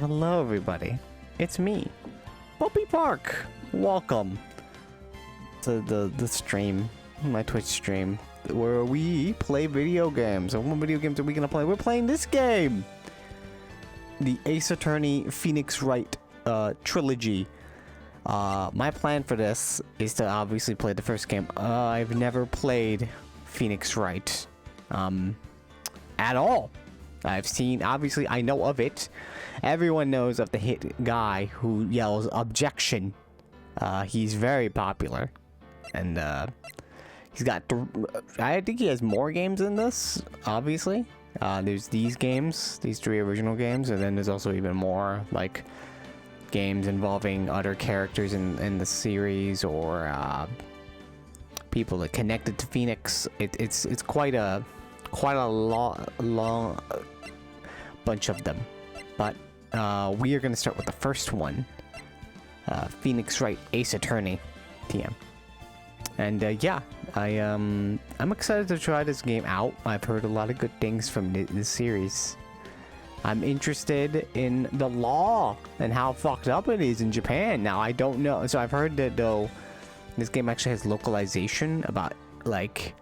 Hello everybody, it's me, Buppy Park. Welcome to the stream, my Twitch stream, where we play video games. And what video games are we gonna play? We're playing this game! The Ace Attorney Phoenix Wright trilogy. My plan for this is to obviously play the first game. I've never played Phoenix Wright at all. I've seen, obviously I know of it. Everyone knows of the hit guy who yells objection. He's very popular. And he's got, I think he has more games than this, obviously. There's these games, these 3 original games, and then there's also even more, like, games involving other characters in the series, or people that connected to Phoenix. It's quite a long bunch of them, but we are going to start with the first one, Phoenix Wright Ace Attorney TM. And yeah, I'm excited to try this game out. I've heard a lot of good things from this series. I'm interested in the law and how fucked up it is in Japan. Now, I don't know. So I've heard that, though, this game actually has localization about, like,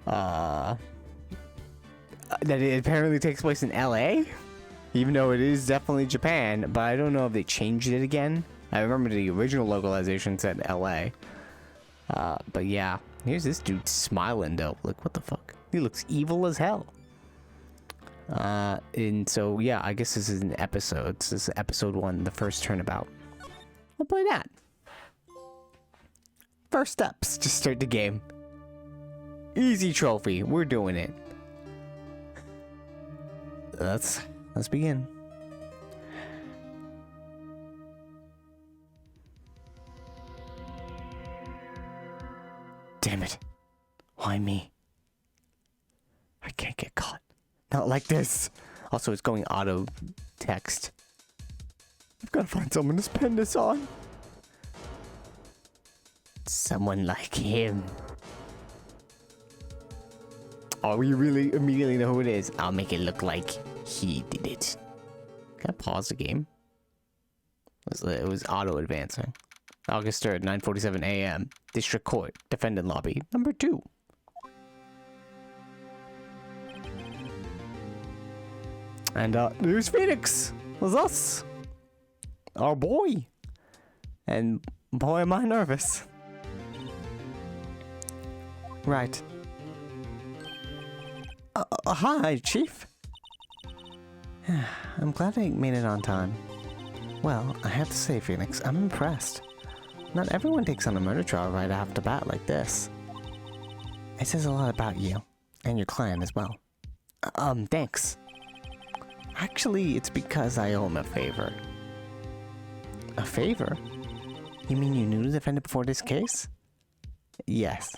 that it apparently takes place in LA, even though it is definitely Japan, but I don't know if they changed it again. I remember the original localization said LA. But yeah, here's this dude smiling though. Like, what the fuck? He looks evil as hell. And so yeah, I guess this is an episode. This is episode 1, the first turnabout. We'll play that. First steps, just start the game. Easy trophy, we're doing it. Let's begin. Damn it. Why me? I can't get caught. Not like this. Also, it's going auto text. I've got to find someone to spend this on. Someone like him. Oh, we really immediately know who it is. I'll make it look like he did it. Can I pause the game? It was auto advancing. August 3rd, 9:47 a.m. District Court, Defendant Lobby, number 2. And there's Phoenix. It us. Our boy. And boy, am I nervous. Right. Hi, Chief. I'm glad I made it on time. Well, I have to say, Phoenix, I'm impressed. Not everyone takes on a murder trial right off the bat like this. It says a lot about you, and your client as well. Thanks. Actually, it's because I owe him a favor. A favor? You mean you knew the defendant before this case? Yes.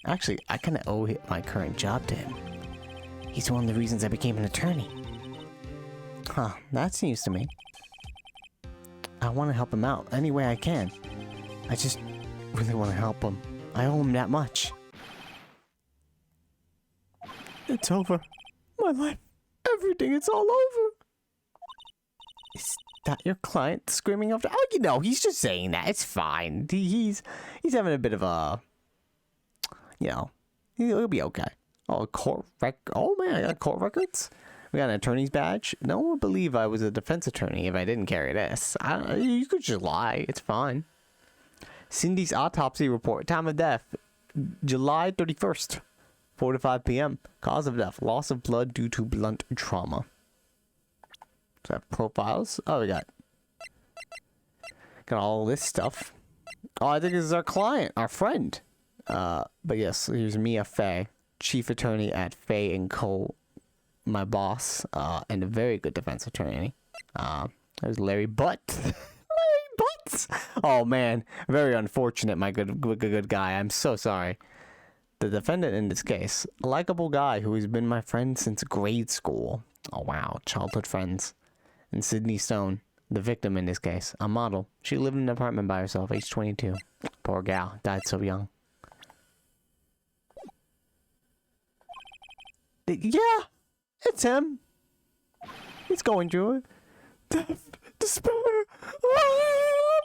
Actually, I kinda owe my current job to him. He's one of the reasons I became an attorney. Huh, that's news to me. I want to help him out any way I can. I just really want to help him. I owe him that much. It's over. My life. Everything. It's all over. Is that your client screaming after? Oh, you know, he's just saying that. It's fine. He's having a bit of a, you know, he'll be okay. Oh, oh man, I got court records. We got an attorney's badge. No one would believe I was a defense attorney if I didn't carry this. You could just lie. It's fine. Cindy's autopsy report. Time of death, July 31st, 4 to 5 p.m. Cause of death, loss of blood due to blunt trauma. So profiles. Oh, we got all this stuff. Oh, I think this is our client, our friend. But yes, here's Mia Fey, chief attorney at Fey & Co., my boss, and a very good defense attorney. There's Larry Butt. Larry Butts! Oh man, very unfortunate, my good guy. I'm so sorry. The defendant in this case, a likable guy who has been my friend since grade school. Oh wow, childhood friends. And Sydney Stone, the victim in this case, a model. She lived in an apartment by herself, age 22. Poor gal, died so young. Yeah, it's him. He's going through it. Death, despair. Oh,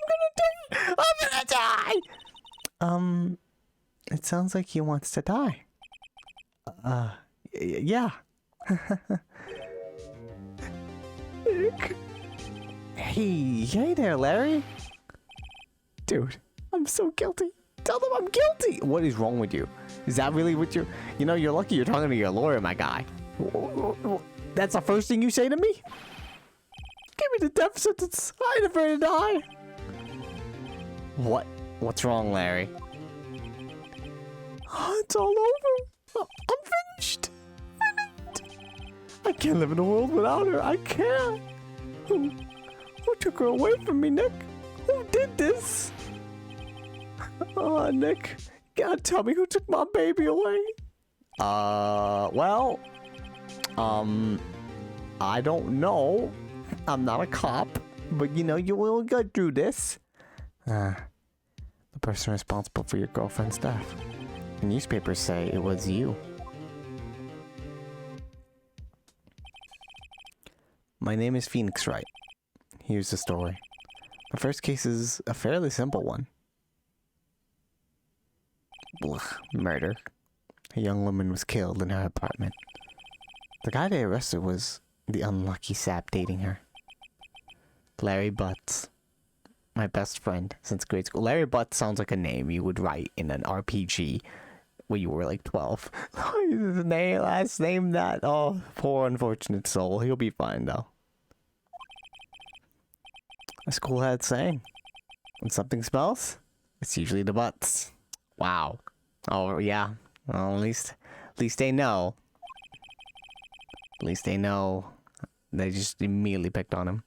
I'm gonna die. It sounds like he wants to die. Yeah. Hey there, Larry. Dude, I'm so guilty. Tell them I'm guilty. What is wrong with you? Is that really what you're... You know, you're lucky you're talking to your lawyer, my guy. That's the first thing you say to me? Give me the death sentence. I ain't afraid to die. What? What's wrong, Larry? It's all over. I'm finished. I can't live in a world without her. I can't. Who took her away from me, Nick? Who did this? Oh, Nick, you gotta tell me who took my baby away. Well, I don't know. I'm not a cop, but you know, you will get through this. The person responsible for your girlfriend's death. The newspapers say it was you. My name is Phoenix Wright. Here's the story. My first case is a fairly simple one. Ugh, murder. A young woman was killed in her apartment. The guy they arrested was the unlucky sap dating her. Larry Butts. My best friend since grade school. Larry Butts sounds like a name you would write in an RPG when you were like 12. His name, last name that. Oh, poor unfortunate soul. He'll be fine though. My school had a saying. When something smells, it's usually the butts. Wow. Oh yeah. Well, at least they know. At least they know. They just immediately picked on him.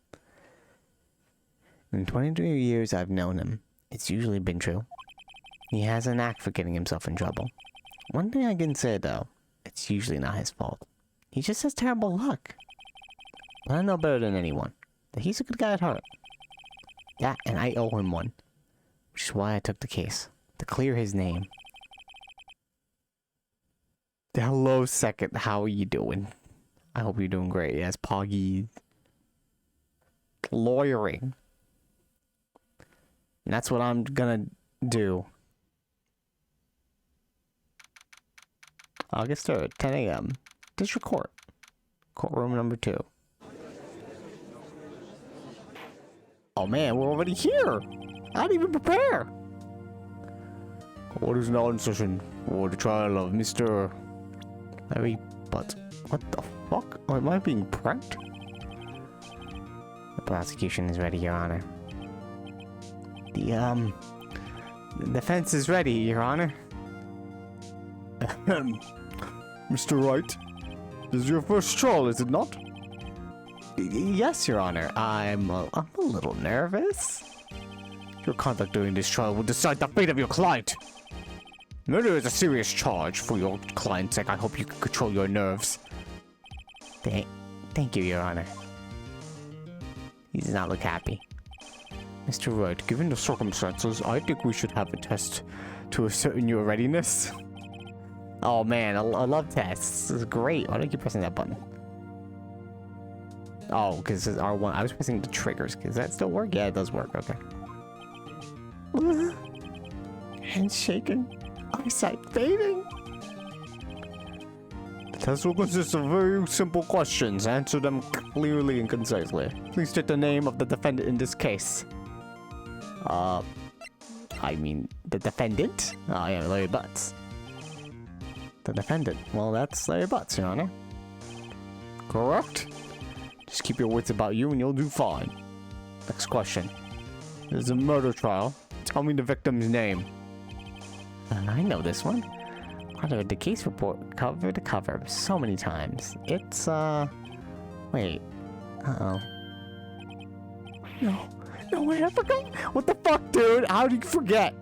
In 23 years I've known him, it's usually been true. He has a knack for getting himself in trouble. One thing I can say though, it's usually not his fault. He just has terrible luck. But I know better than anyone that he's a good guy at heart. Yeah, and I owe him one. Which is why I took the case. To clear his name. Hello, second. How are you doing? I hope you're doing great. Yes, Poggy. Lawyering. And that's what I'm gonna do. August 3rd, 10 a.m. District Court. Courtroom number 2. Oh man, we're already here! I didn't even prepare! What is now in session for the trial of Mr. Larry Butts? What the fuck? Oh, am I being pranked? The prosecution is ready, Your Honor. The defense is ready, Your Honor. Mr. Wright, this is your first trial, is it not? Yes, Your Honor. I'm a little nervous. Your conduct during this trial will decide the fate of your client. Murder is a serious charge for your client's sake. I hope you can control your nerves. Thank you, Your Honor. He does not look happy. Mr. Wright, given the circumstances, I think we should have a test to ascertain your readiness. Oh man, I love tests. This is great. Why do I keep pressing that button? Oh, because it's R1. I was pressing the triggers. Does that still work? Yeah, it does work. Okay. Hands shaking. Eyesight fading. The test will consist of very simple questions. Answer them clearly and concisely. Please state the name of the defendant in this case. I mean, the defendant? Oh, yeah, Larry Butts. The defendant. Well, that's Larry Butts, Your Honor. Correct? Just keep your wits about you and you'll do fine. Next question. This is a murder trial. Tell me the victim's name. I know this one. I read the case report cover to cover so many times. It's, wait. Uh-oh. No way, I forgot. What the fuck, dude? How did you forget?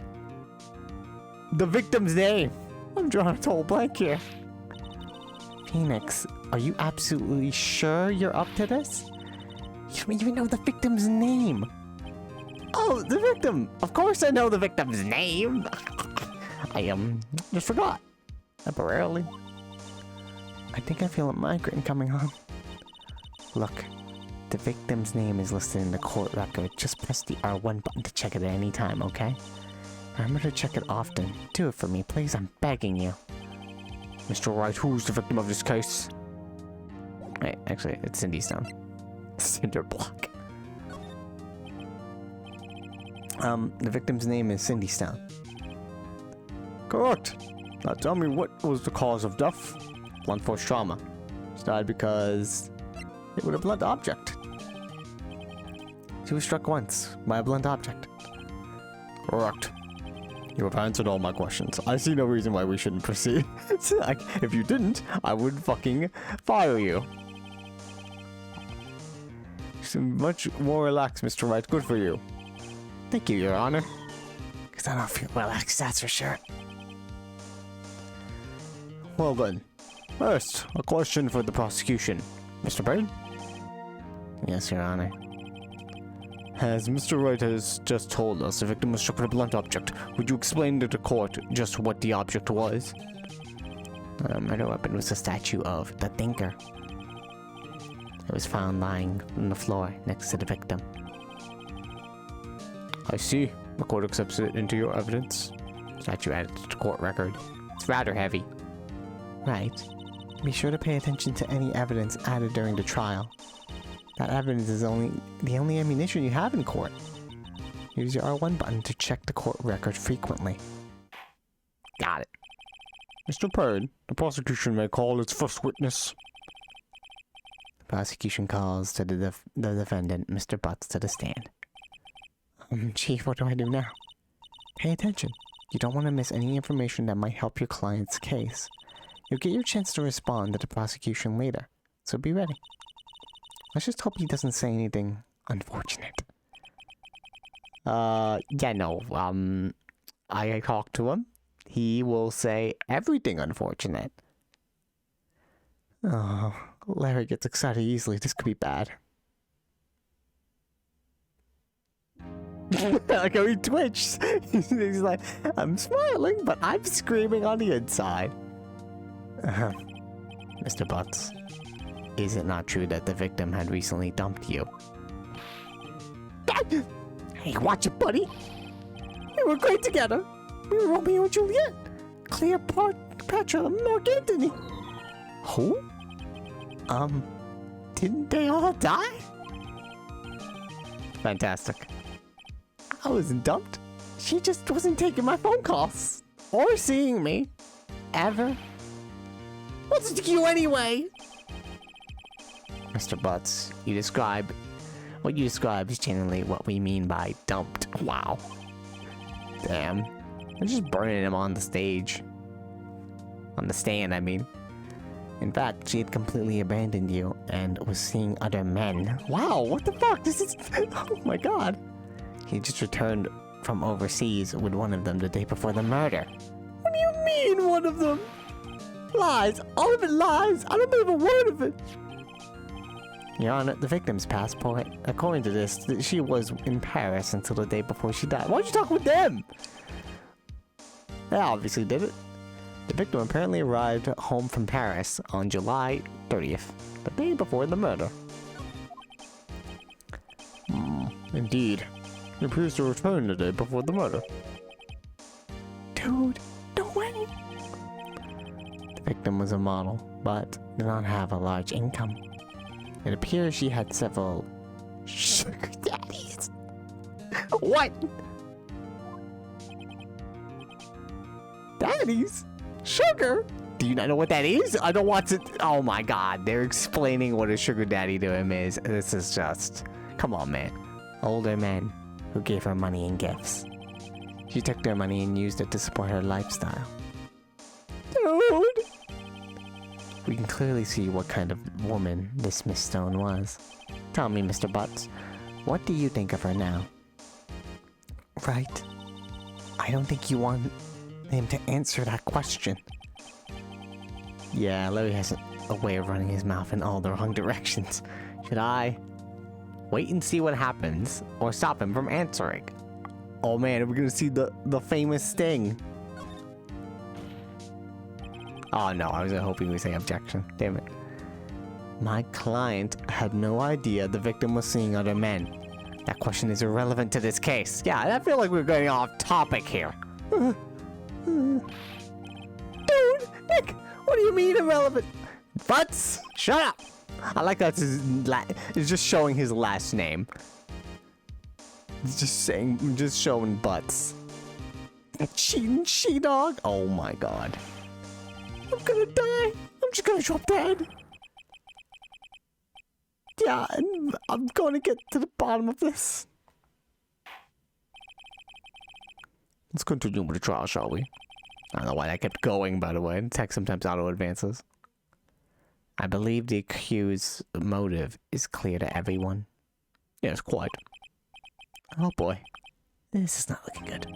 The victim's name. I'm drawing a total blank here. Phoenix, are you absolutely sure you're up to this? You don't even know the victim's name. Oh, the victim. Of course I know the victim's name. I, just forgot. Temporarily. I think I feel a migraine coming on. Look, The victim's name is listed in the court record. Just press the R1 button to check it at any time, okay? Remember to check it often. Do it for me, please. I'm begging you. Mr. Wright, who's the victim of this case? Wait, actually, it's Cindy Stone. Cinder block. The victim's name is Cindy Stone. Correct. Now tell me, what was the cause of death? Blunt force trauma. She died because it was a blunt object. She was struck once by a blunt object. Correct. You have answered all my questions. I see no reason why we shouldn't proceed. If you didn't, I would fucking fire you. You much more relaxed, Mr. Wright. Good for you. Thank you, Your Honor. Because I don't feel relaxed, that's for sure. Well then. First, a question for the prosecution. Mr. Byrne? Yes, Your Honor. As Mr. Wright has just told us, the victim was struck with a blunt object. Would you explain to the court just what the object was? The murder weapon was a statue of the Thinker. It was found lying on the floor next to the victim. I see. The court accepts it into your evidence. Statue added to the court record. It's rather heavy. Right. Be sure to pay attention to any evidence added during the trial. That evidence is the only ammunition you have in court. Use your R1 button to check the court record frequently. Got it. Mr. Payne, the prosecution may call its first witness. The prosecution calls to the defendant, Mr. Butts, to the stand. Chief, what do I do now? Pay attention. You don't want to miss any information that might help your client's case. You'll get your chance to respond to the prosecution later, so be ready. Let's just hope he doesn't say anything unfortunate. Yeah, no, I talked to him. He will say everything unfortunate. Oh, Larry gets excited easily. This could be bad. Like how he twitches. He's like, I'm smiling, but I'm screaming on the inside. Mr. Butts, is it not true that the victim had recently dumped you? Hey, watch it, buddy. We were great together. We were Romeo and Juliet. Cleopatra and Mark Antony. Who? Didn't they all die? Fantastic. I wasn't dumped. She just wasn't taking my phone calls. Or seeing me. Ever. What's it to you anyway? Mr. Butts, what you describe is generally what we mean by dumped. Wow. Damn. They're just burning him on the stage. On the stand, I mean. In fact, she had completely abandoned you and was seeing other men. Wow, what the fuck? This is... Oh my god. He just returned from overseas with one of them the day before the murder. What do you mean, one of them? Lies. All of it lies. I don't believe a word of it. Your Honor, the victim's passport, according to this, she was in Paris until the day before she died. Why'd you talk with them? They obviously did it. The victim apparently arrived home from Paris on July 30th, the day before the murder. Indeed. He appears to return the day before the murder. Dude, no way! The victim was a model, but did not have a large income. It appears she had several sugar daddies. What? Daddies? Sugar? Do you not know what that is? I don't want to... Oh my god, they're explaining what a sugar daddy to him is. This is just... Come on, man. Older men who gave her money and gifts. She took their money and used it to support her lifestyle. Dude! We can clearly see what kind of woman this Miss Stone was. Tell me, Mr. Butts, what do you think of her now? Right. I don't think you want him to answer that question. Yeah, Larry has a way of running his mouth in all the wrong directions. Should I wait and see what happens, or stop him from answering? Oh man, we're gonna see the famous sting. Oh no, I was hoping we say objection. Damn it. My client had no idea the victim was seeing other men. That question is irrelevant to this case. Yeah, I feel like we're getting off topic here. Dude, Nick, what do you mean irrelevant? Butts, shut up. I like that it's just showing his last name. It's just showing butts. Cheating she-dog. Oh my god. I'm gonna die. I'm just gonna drop dead. Yeah, and I'm gonna get to the bottom of this. Let's continue with the trial, shall we? I don't know why that kept going, by the way. Text sometimes auto-advances. I believe the accused's motive is clear to everyone. Yes, quite. Oh boy. This is not looking good.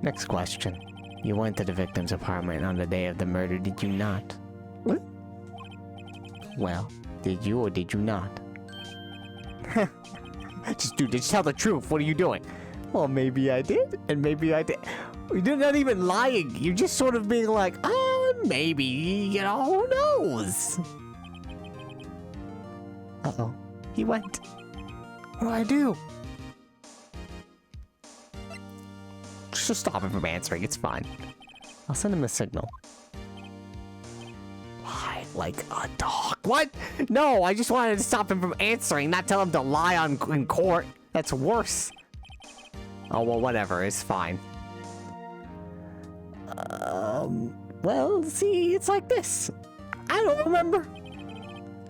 Next question. You went to the victim's apartment on the day of the murder, did you not? What? Well, did you or did you not? Just tell the truth. What are you doing? Well, maybe I did, and maybe I did. You're not even lying. You're just sort of being like, oh, maybe, you know, who knows? Uh-oh. He went. What do I do? Just stop him from answering. It's fine. I'll send him a signal. Lie like a dog. What? No, I just wanted to stop him from answering, not tell him to lie in court. That's worse. Oh, well, whatever. It's fine. Well, see, it's like this. I don't remember.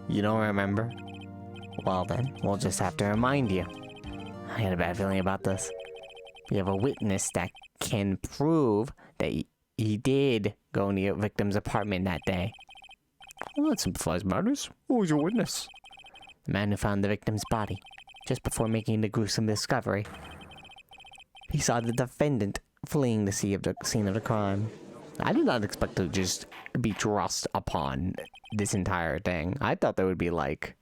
You don't remember? Well, then, we'll just have to remind you. I had a bad feeling about this. We have a witness that can prove that he did go in the victim's apartment that day. Well, that simplifies matters. Who was your witness? The man who found the victim's body, just before making the gruesome discovery. He saw the defendant fleeing the scene of the crime. I did not expect to just be thrust upon this entire thing. I thought there would be, like,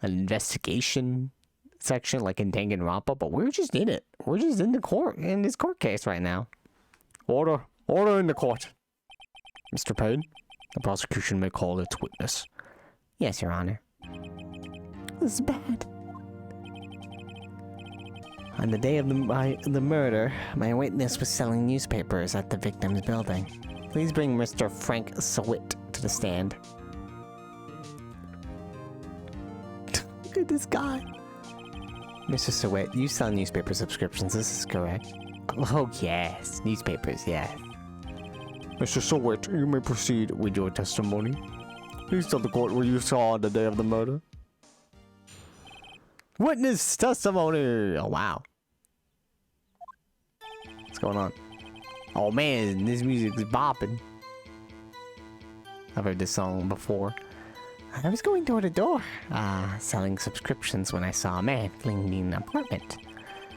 an investigation section, like in Danganronpa, but we're just in it. We're just in this court case right now. Order in the court. Mr. Payne, the prosecution may call its witness. Yes, Your Honor. This is bad. On the day of the murder, my witness was selling newspapers at the victim's building. Please bring Mr. Frank Sawit to the stand. Look at this guy. Mr. Sawit, you sell newspaper subscriptions, this is correct. Oh yes, newspapers, yes. Mr. Sawit, you may proceed with your testimony. Please tell the court what you saw on the day of the murder. Witness testimony! Oh, wow. What's going on? Oh, man, this music is bopping. I've heard this song before. I was going door to door, selling subscriptions when I saw a man fleeing an apartment.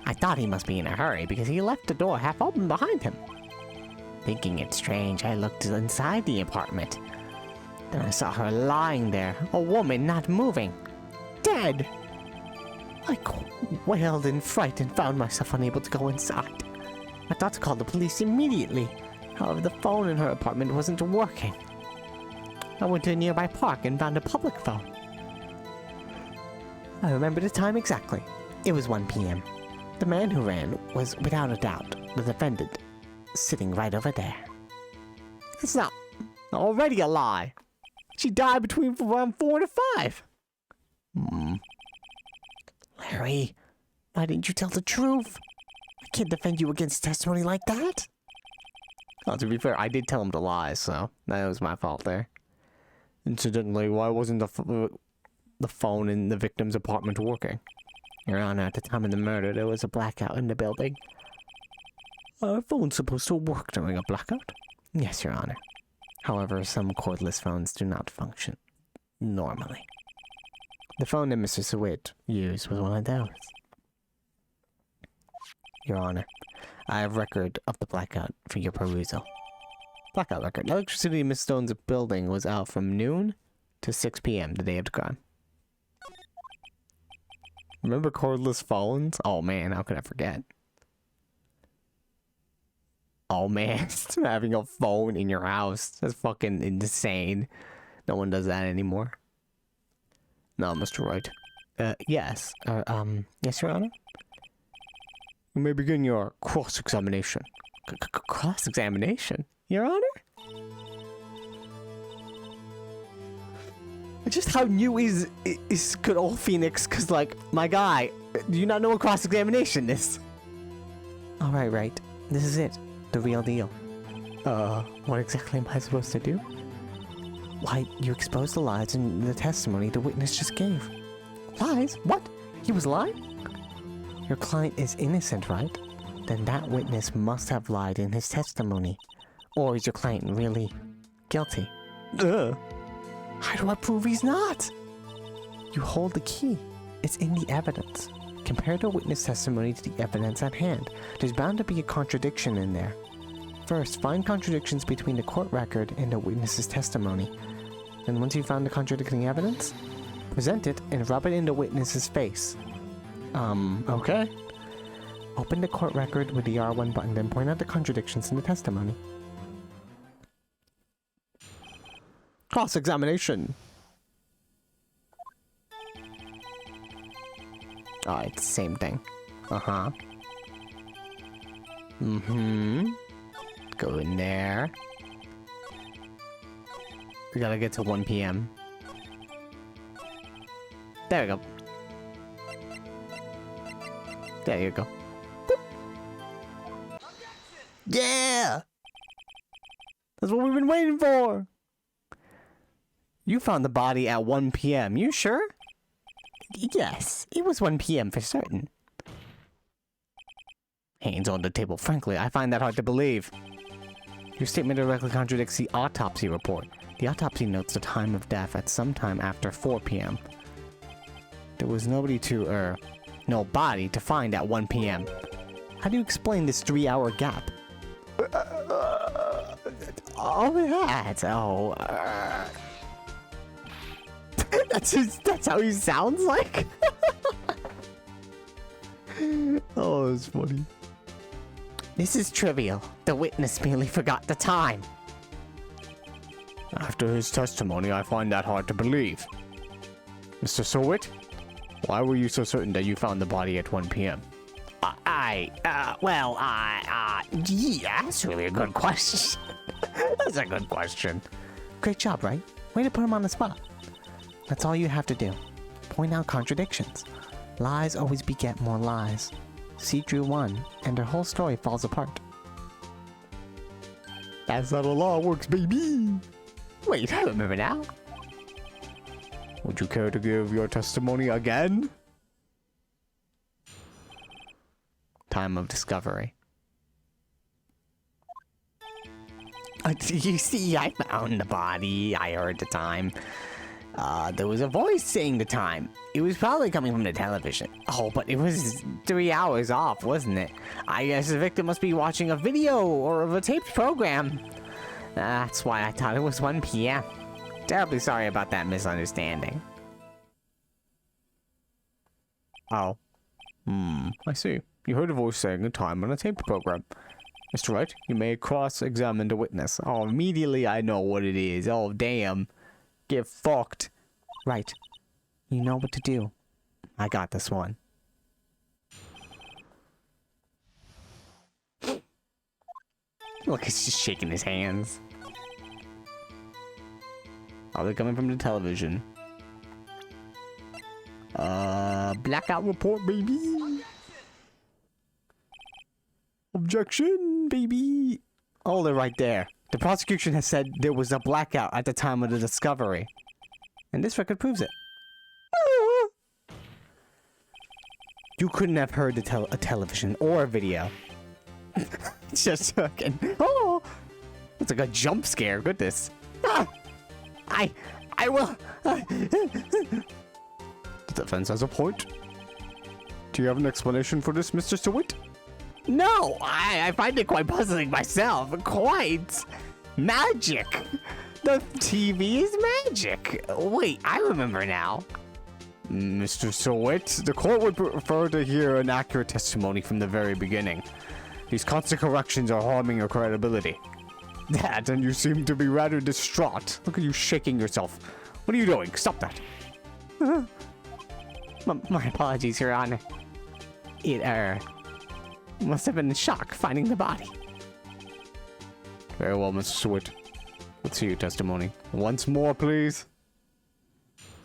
I thought he must be in a hurry because he left the door half open behind him. Thinking it strange, I looked inside the apartment. Then I saw her lying there, a woman not moving. Dead! I wailed in fright and found myself unable to go inside. I thought to call the police immediately. However, the phone in her apartment wasn't working. I went to a nearby park and found a public phone. I remember the time exactly. It was 1 p.m. The man who ran was, without a doubt, the defendant, sitting right over there. It's not already a lie. She died between around 4 to 5. Larry, why didn't you tell the truth? I can't defend you against testimony like that. Oh, to be fair, I did tell him to lie, so that was my fault there. Incidentally, why wasn't the phone in the victim's apartment working? Your Honor, at the time of the murder, there was a blackout in the building. Are phones supposed to work during a blackout? Yes, Your Honor. However, some cordless phones do not function normally. The phone that Mr. Sawit used was one of those. Your Honor, I have record of the blackout for your perusal. Blackout record. Electricity in Miss Stone's building was out from noon to 6 p.m. the day of the crime. Remember cordless phones? Oh man, how could I forget? Oh man, having a phone in your house. That's fucking insane. No one does that anymore. No, Mr. Wright. Yes. Yes, Your Honor? You may begin your cross-examination. Cross-examination? Your Honor? Just how new is good old Phoenix? Cause like, my guy, do you not know what cross-examination is? Alright, right. This is it. The real deal. What exactly am I supposed to do? Why, you exposed the lies in the testimony the witness just gave. Lies? What? He was lying? Your client is innocent, right? Then that witness must have lied in his testimony. Or is your client really guilty? How do I prove he's not? You hold the key. It's in the evidence. Compare the witness testimony to the evidence at hand. There's bound to be a contradiction in there. First, find contradictions between the court record and the witness's testimony. Then once you've found the contradicting evidence, present it and rub it in the witness's face. Okay. Open the court record with the R1 button, then point out the contradictions in the testimony. Cross-examination. Oh, it's the same thing. Uh-huh. Go in there. We gotta get to 1 p.m. There we go. There you go. Boop. Yeah! That's what we've been waiting for! You found the body at 1 p.m. You sure? Yes, it was 1 p.m. for certain. Hands on the table. Frankly, I find that hard to believe. Your statement directly contradicts the autopsy report. The autopsy notes the time of death at some time after 4 p.m. There was no body to find at 1 p.m. How do you explain this 3-hour gap? That's how he sounds like? Oh, it's funny. This is trivial. The witness merely forgot the time. After his testimony, I find that hard to believe. Mr. Sowit, why were you so certain that you found the body at 1 p.m.? Yeah, that's really a good question. That's a good question. Great job, right? Way to put him on the spot. That's all you have to do. Point out contradictions. Lies always beget more lies. See Drew 1, and their whole story falls apart. That's how the law works, baby! Wait, I remember now. Would you care to give your testimony again? Time of discovery. You see, I found the body. I heard the time. There was a voice saying the time. It was probably coming from the television. Oh, but it was 3 hours off, wasn't it? I guess the victim must be watching a video or of a taped program. That's why I thought it was 1 p.m. Terribly sorry about that misunderstanding. Oh. I see. You heard a voice saying the time on a taped program. Mr. Wright, you may cross-examine the witness. Oh, immediately I know what it is. Oh, damn. Get fucked. Right. You know what to do. I got this one. Look, he's just shaking his hands. Oh, they're coming from the television. Blackout report, baby. Objection, baby. Oh, they're right there. The prosecution has said there was a blackout at the time of the discovery. And this record proves it. You couldn't have heard a television or a video. It's just fucking... Oh! It's like a jump scare. Goodness. Ah! I will... The defense has a point. Do you have an explanation for this, Mr. Stewart? No, I find it quite puzzling myself. Quite. Magic. The TV is magic. Wait, I remember now. Mr. Stewart, the court would prefer to hear an accurate testimony from the very beginning. These constant corrections are harming your credibility. that, and you seem to be rather distraught. Look at you shaking yourself. What are you doing? Stop that. My apologies, Your Honor. It, must have been a shock finding the body. Very well, Mr. Sweat. Let's hear your testimony. Once more, please.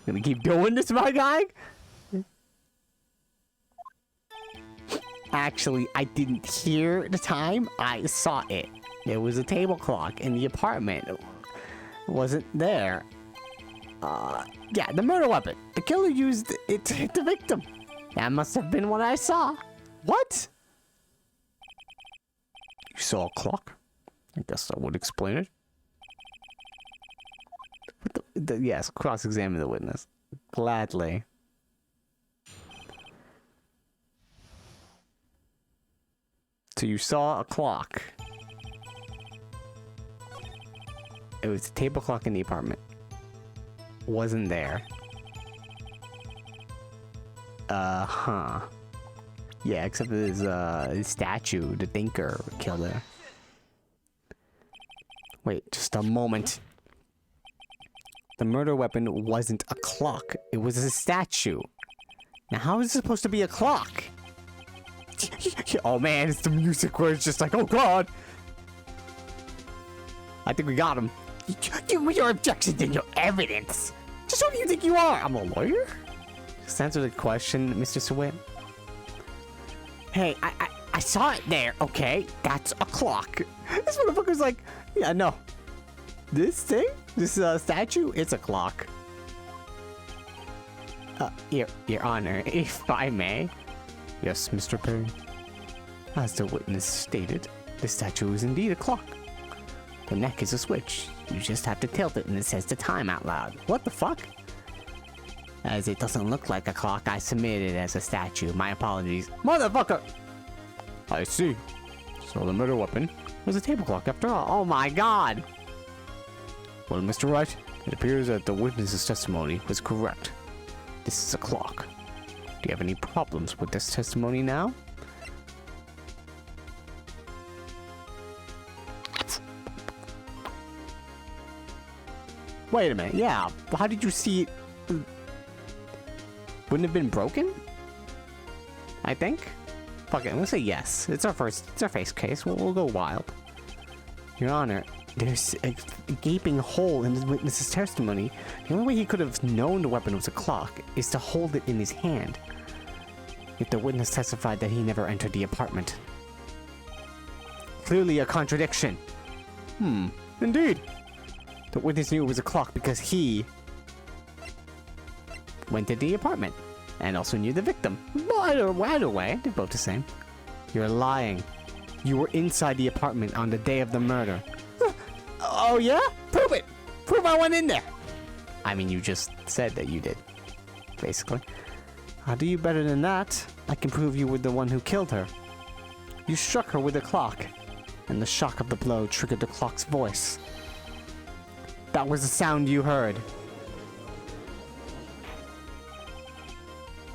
Gonna keep doing this, my guy? Actually, I didn't hear the time. I saw it. There was a table clock in the apartment. It wasn't there. Yeah, the murder weapon. The killer used it to hit the victim. That must have been what I saw. What? You saw a clock? I guess that would explain it. Yes, cross-examine the witness. Gladly. So you saw a clock. It was a table clock in the apartment. Wasn't there. Huh. Yeah, except for his statue, the thinker, killed her. Wait, just a moment. The murder weapon wasn't a clock. It was a statue. Now, how is it supposed to be a clock? Oh man, it's the music where it's just like, oh god. I think we got him. With your objections and your evidence. Just who do you think you are? I'm a lawyer? Just answer the question, Mr. Sweat. Hey, I saw it there, okay? That's a clock. This motherfucker's like, yeah, no. This thing? This statue? It's a clock. Your Honor, if I may. Yes, Mr. Perry. As the witness stated, the statue is indeed a clock. The neck is a switch. You just have to tilt it and it says the time out loud. What the fuck? As it doesn't look like a clock, I submitted it as a statue. My apologies. Motherfucker! I see. So the murder weapon was a table clock after all. Oh my god! Well, Mr. Wright, it appears that the witness's testimony was correct. This is a clock. Do you have any problems with this testimony now? Wait a minute, yeah. How did you see it? Wouldn't it have been broken? I think. Fuck it, I'm gonna say yes. It's our first case. We'll go wild. Your Honor, there's a gaping hole in the witness's testimony. The only way he could have known the weapon was a clock is to hold it in his hand. Yet the witness testified that he never entered the apartment. Clearly a contradiction. Indeed. The witness knew it was a clock because he went to the apartment and also knew the victim. Either way, they're both the same. You're lying. You were inside the apartment on the day of the murder. Oh yeah? Prove it! Prove I went in there! I mean, you just said that you did. Basically. I'll do you better than that. I can prove you were the one who killed her. You struck her with a clock, and the shock of the blow triggered the clock's voice. That was the sound you heard.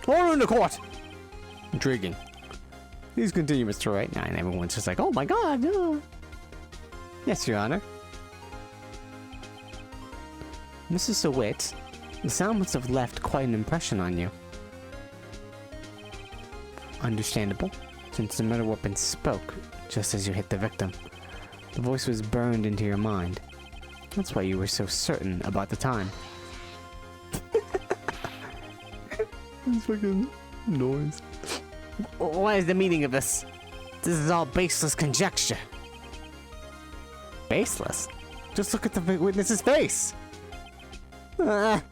Order in the court! Intriguing. Please continue, Mr. Wright. And everyone's just like, oh my god, no. Yes, Your Honor. Mrs. Sweat, the sound must have left quite an impression on you. Understandable, since the murder weapon spoke just as you hit the victim. The voice was burned into your mind. That's why you were so certain about the time. This fucking noise. What is the meaning of this? This is all baseless conjecture. Baseless? Just look at the witness's face. Would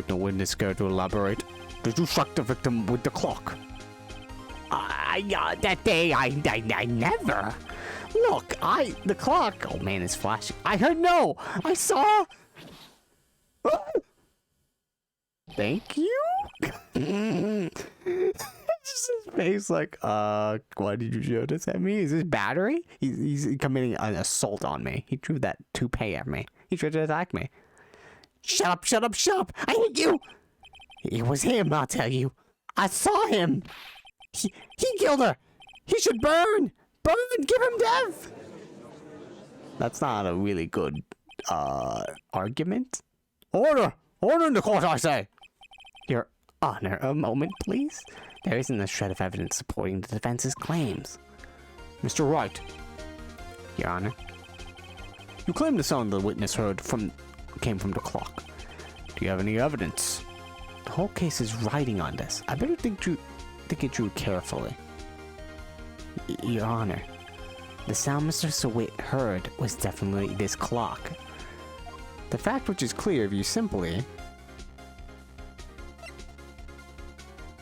the witness care to elaborate? Did you shock the victim with the clock? That day, I never. Look, the clock. Oh man, it's flashing. I heard no. I saw. Thank you? Just his face like, why did you show this at me? Is this battery? He's committing an assault on me. He threw that toupee at me. He tried to attack me. Shut up, shut up, shut up! I hate you! It was him, I'll tell you. I saw him! He killed her! He should burn! Burn! Give him death! That's not a really good, argument. Order! Order in the court, I say! Your Honor, a moment, please. There isn't a shred of evidence supporting the defense's claims. Mr. Wright. Your Honor. You claim the sound the witness heard came from the clock. Do you have any evidence? The whole case is riding on this. I better think it through carefully. Your Honor, the sound Mr. Sawit heard was definitely this clock. The fact which is clear if you simply...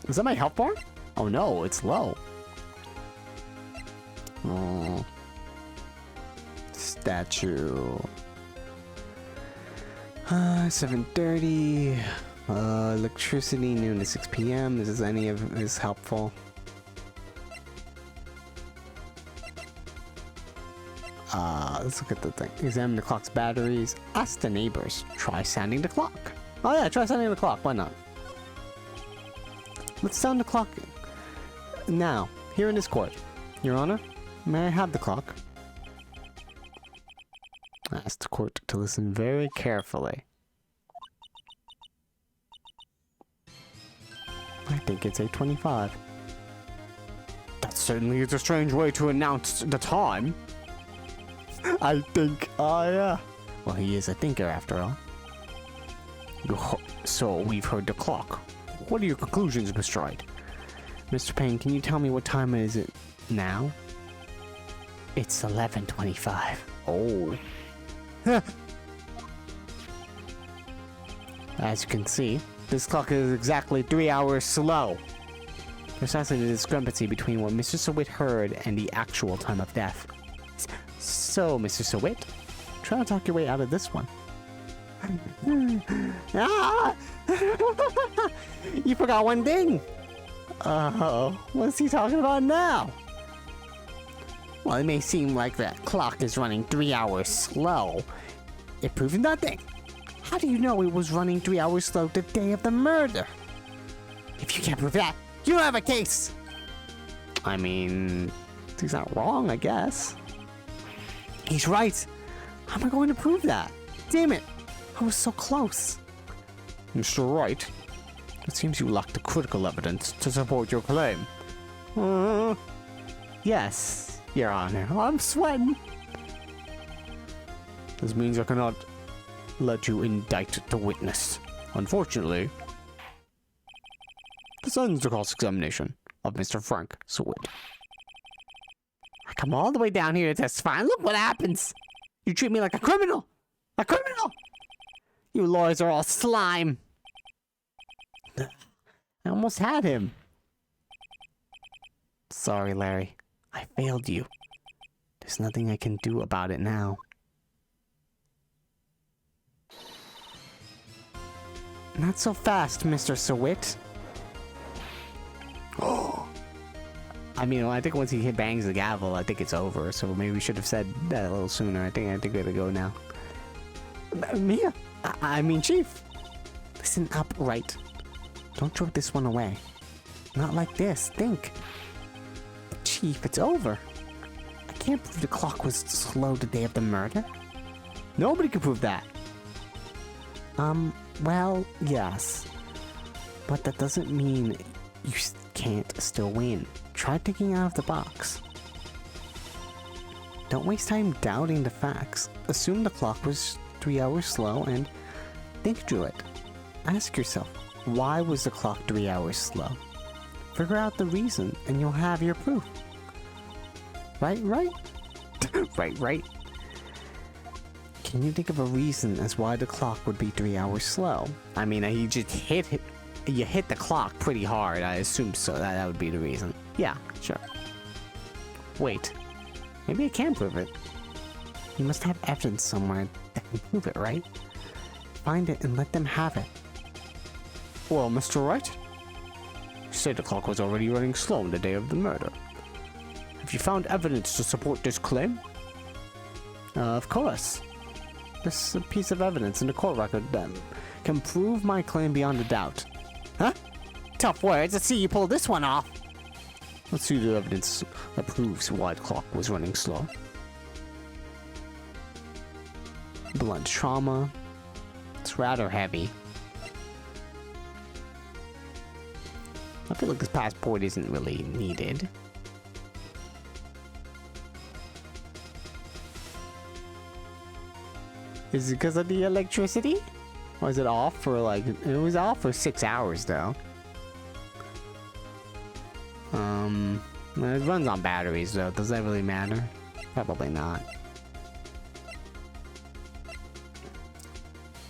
Is that my health bar? Oh no, it's low. Oh. Statue. 7:30. Electricity noon to 6 p.m. Is any of this helpful? Let's look at the thing. Examine the clock's batteries. Ask the neighbors. Try sounding the clock. Oh yeah, try sounding the clock. Why not? Let's sound the clock now, here in this court. Your Honor, may I have the clock? I ask the court to listen very carefully. I think it's 8:25. That certainly is a strange way to announce the time. I think well, he is a thinker after all. So we've heard the clock. What are your conclusions, Mr. Wright? Mr. Payne, can you tell me what time is it now? It's 11:25. Oh. As you can see, this clock is exactly 3 hours slow. Precisely the discrepancy between what Mr. Sawit heard and the actual time of death. So, Mr. Sawit, try to talk your way out of this one. You forgot one thing. Oh, what's he talking about now? Well, it may seem like that clock is running 3 hours slow. It proves nothing. How do you know it was running 3 hours slow the day of the murder? If you can't prove that, you don't have a case. I mean, he's not wrong, I guess. He's right. How am I going to prove that? Damn it. I was so close. Mr. Wright, it seems you lack the critical evidence to support your claim. Yes, Your Honor. I'm sweating. This means I cannot let you indict the witness. Unfortunately, this ends the cross-examination of Mr. Frank Sawit. I come all the way down here to testify, and look what happens. You treat me like a criminal. A criminal! You lawyers are all slime. I almost had him. Sorry, Larry. I failed you. There's nothing I can do about it now. Not so fast, Mr. Sawit. Oh. I mean, I think once he bangs the gavel, I think it's over. So maybe we should have said that a little sooner. I think we gotta go now. Mia, I mean, Chief. Listen up, Wright. Don't throw this one away. Not like this. Think. Chief, it's over. I can't prove the clock was slow the day of the murder. Nobody can prove that. Well, yes. But that doesn't mean you can't still win. Try thinking out of the box. Don't waste time doubting the facts. Assume the clock was 3 hours slow and think through it. Ask yourself, why was the clock 3 hours slow? Figure out the reason and you'll have your proof. Right? Right. Can you think of a reason as why the clock would be 3 hours slow? I mean, you just hit the clock pretty hard. I assume so. That would be the reason. Yeah, sure. Wait. Maybe I can prove it. You must have evidence somewhere that can prove it, right? Find it and let them have it. Well, Mr. Wright? You said the clock was already running slow on the day of the murder. Have you found evidence to support this claim? Of course. This is a piece of evidence in the court record that can prove my claim beyond a doubt. Huh? Tough words. Let's see you pull this one off. Let's see the evidence that proves why the clock was running slow. Blunt trauma. It's rather heavy. I feel like this passport isn't really needed. Is it because of the electricity? Or is it off for like... It was off for 6 hours though. It runs on batteries though. Does that really matter? Probably not.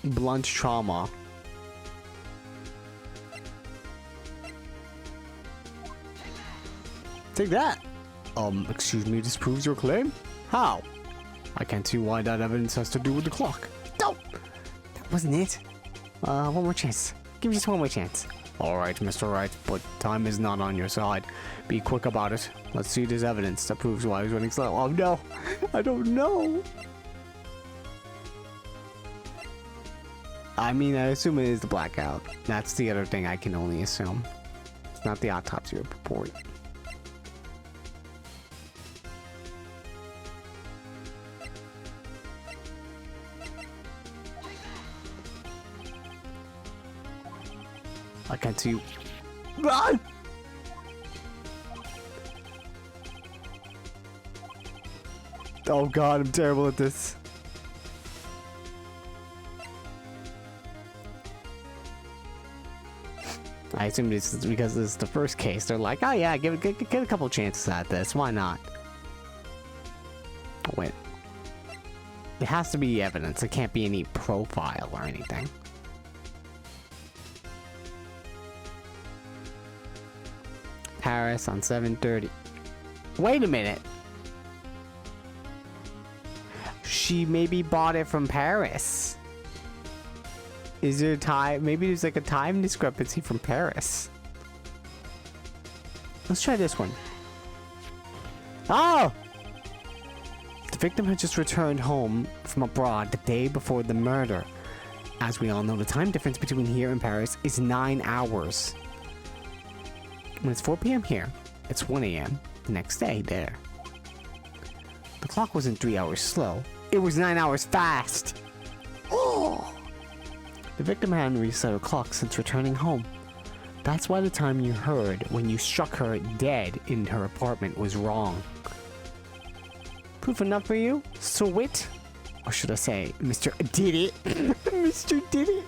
Blunt trauma. Take that! Excuse me, disproves your claim? How? I can't see why that evidence has to do with the clock. Don't! That wasn't it. One more chance. Give me just one more chance. Alright, Mr. Wright, but time is not on your side. Be quick about it. Let's see this evidence that proves why he's running slow. Oh no! I don't know! I mean, I assume it is the blackout. That's the other thing I can only assume. It's not the autopsy report. I can't see. Run! Oh god, I'm terrible at this. I assume this is because this is the first case. They're like, oh yeah, give a couple chances at this. Why not? Wait. It has to be evidence. It can't be any profile or anything. Paris on 7:30. Wait a minute. She maybe bought it from Paris. Is there a time? Maybe there's like a time discrepancy from Paris. Let's try this one. Oh! The victim had just returned home from abroad the day before the murder. As we all know, the time difference between here and Paris is 9 hours. When it's 4 p.m. here, it's 1 a.m. the next day there. The clock wasn't 3 hours slow. It was 9 hours fast. Oh! The victim hadn't reset her clock since returning home. That's why the time you heard when you struck her dead in her apartment was wrong. Proof enough for you? Sweet? Or should I say, Mr. Did It? Mr. Did It?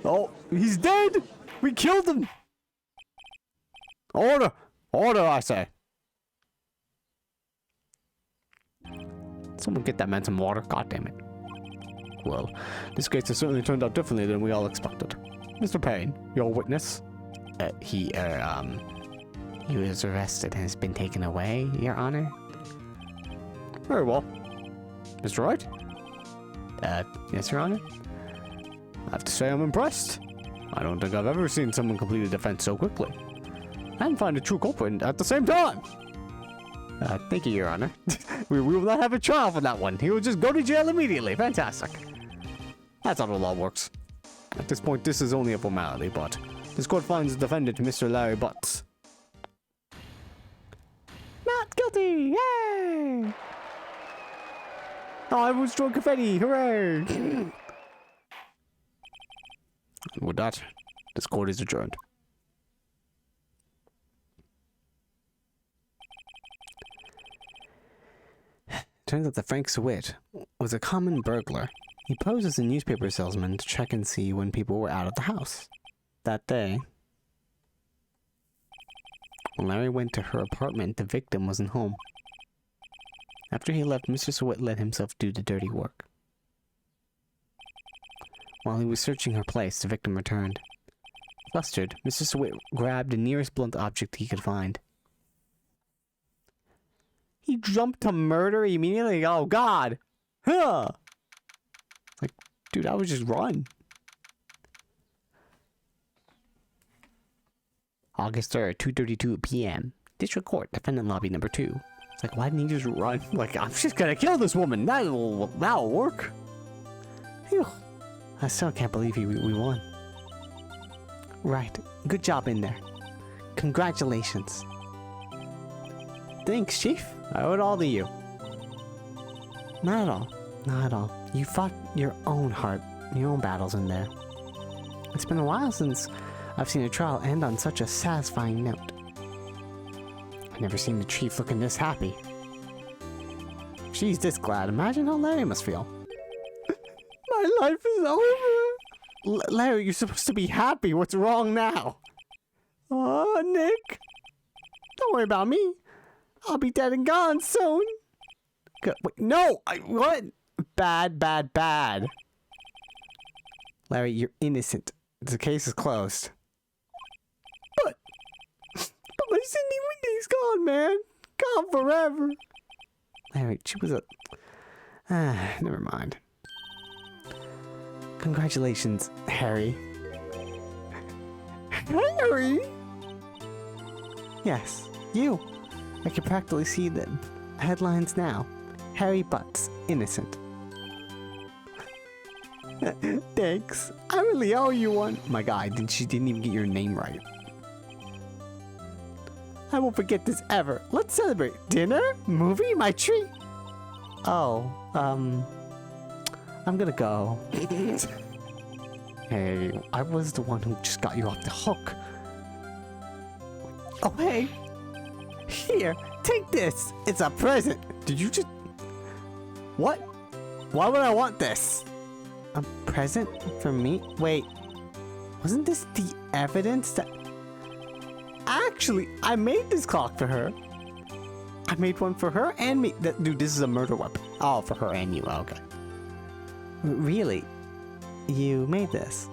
Oh, he's dead! We killed him! Order! Order, I say! Someone get that man some water, god damn it. Well, this case has certainly turned out differently than we all expected. Mr. Payne, your witness? He was arrested and has been taken away, Your Honor. Very well. Mr. Wright? Yes, Your Honor? I have to say I'm impressed. I don't think I've ever seen someone complete a defense so quickly. And find a true culprit at the same time. Thank you, Your Honor. we will not have a trial for that one. He will just go to jail immediately. Fantastic. That's how the law works. At this point, this is only a formality, but this court finds the defendant, Mr. Larry Butts, not guilty. Yay! Oh, everyone's throwing confetti. Hooray! With that, this court is adjourned. Turns out that Frank Sweat was a common burglar. He posed as a newspaper salesman to check and see when people were out of the house. That day, when Larry went to her apartment, the victim wasn't home. After he left, Mr. Sweat let himself do the dirty work. While he was searching her place, the victim returned. Flustered, Mr. Sweat grabbed the nearest blunt object he could find. He jumped to murder immediately? Oh, God! Huh! Like, dude, I would just run. August 3rd, 2:32 p.m. District Court, Defendant Lobby number 2. It's like, why didn't he just run? Like, I'm just gonna kill this woman. That'll work. Phew. I still can't believe we won. Right. Good job in there. Congratulations. Thanks, Chief. I owe it all to you. Not at all. Not at all. You fought your own heart, your own battles in there. It's been a while since I've seen a trial end on such a satisfying note. I've never seen the Chief looking this happy. She's this glad. Imagine how Larry must feel. My life is over. Larry, you're supposed to be happy. What's wrong now? Oh, Nick. Don't worry about me. I'll be dead and gone soon. Wait, no! What? Bad, bad, bad. Larry, you're innocent. The case is closed. But my Cindy Wendy's gone, man. Gone forever. Larry, she was a... never mind. Congratulations, Harry. Harry? Yes, you. I can practically see the headlines now. Harry Butts, innocent. Thanks. I really owe you one. My God, she didn't even get your name right. I won't forget this ever. Let's celebrate. Dinner? Movie? My treat? Oh, I'm gonna go. Hey, I was the one who just got you off the hook. Oh, hey. Here, take this. It's a present. Did you just... What? Why would I want this? A present from me? Wait, wasn't this the evidence that... Actually, I made this clock for her. I made one for her and me. Dude, this is a murder weapon. Oh, for her and you. Oh, okay. Really? You made this?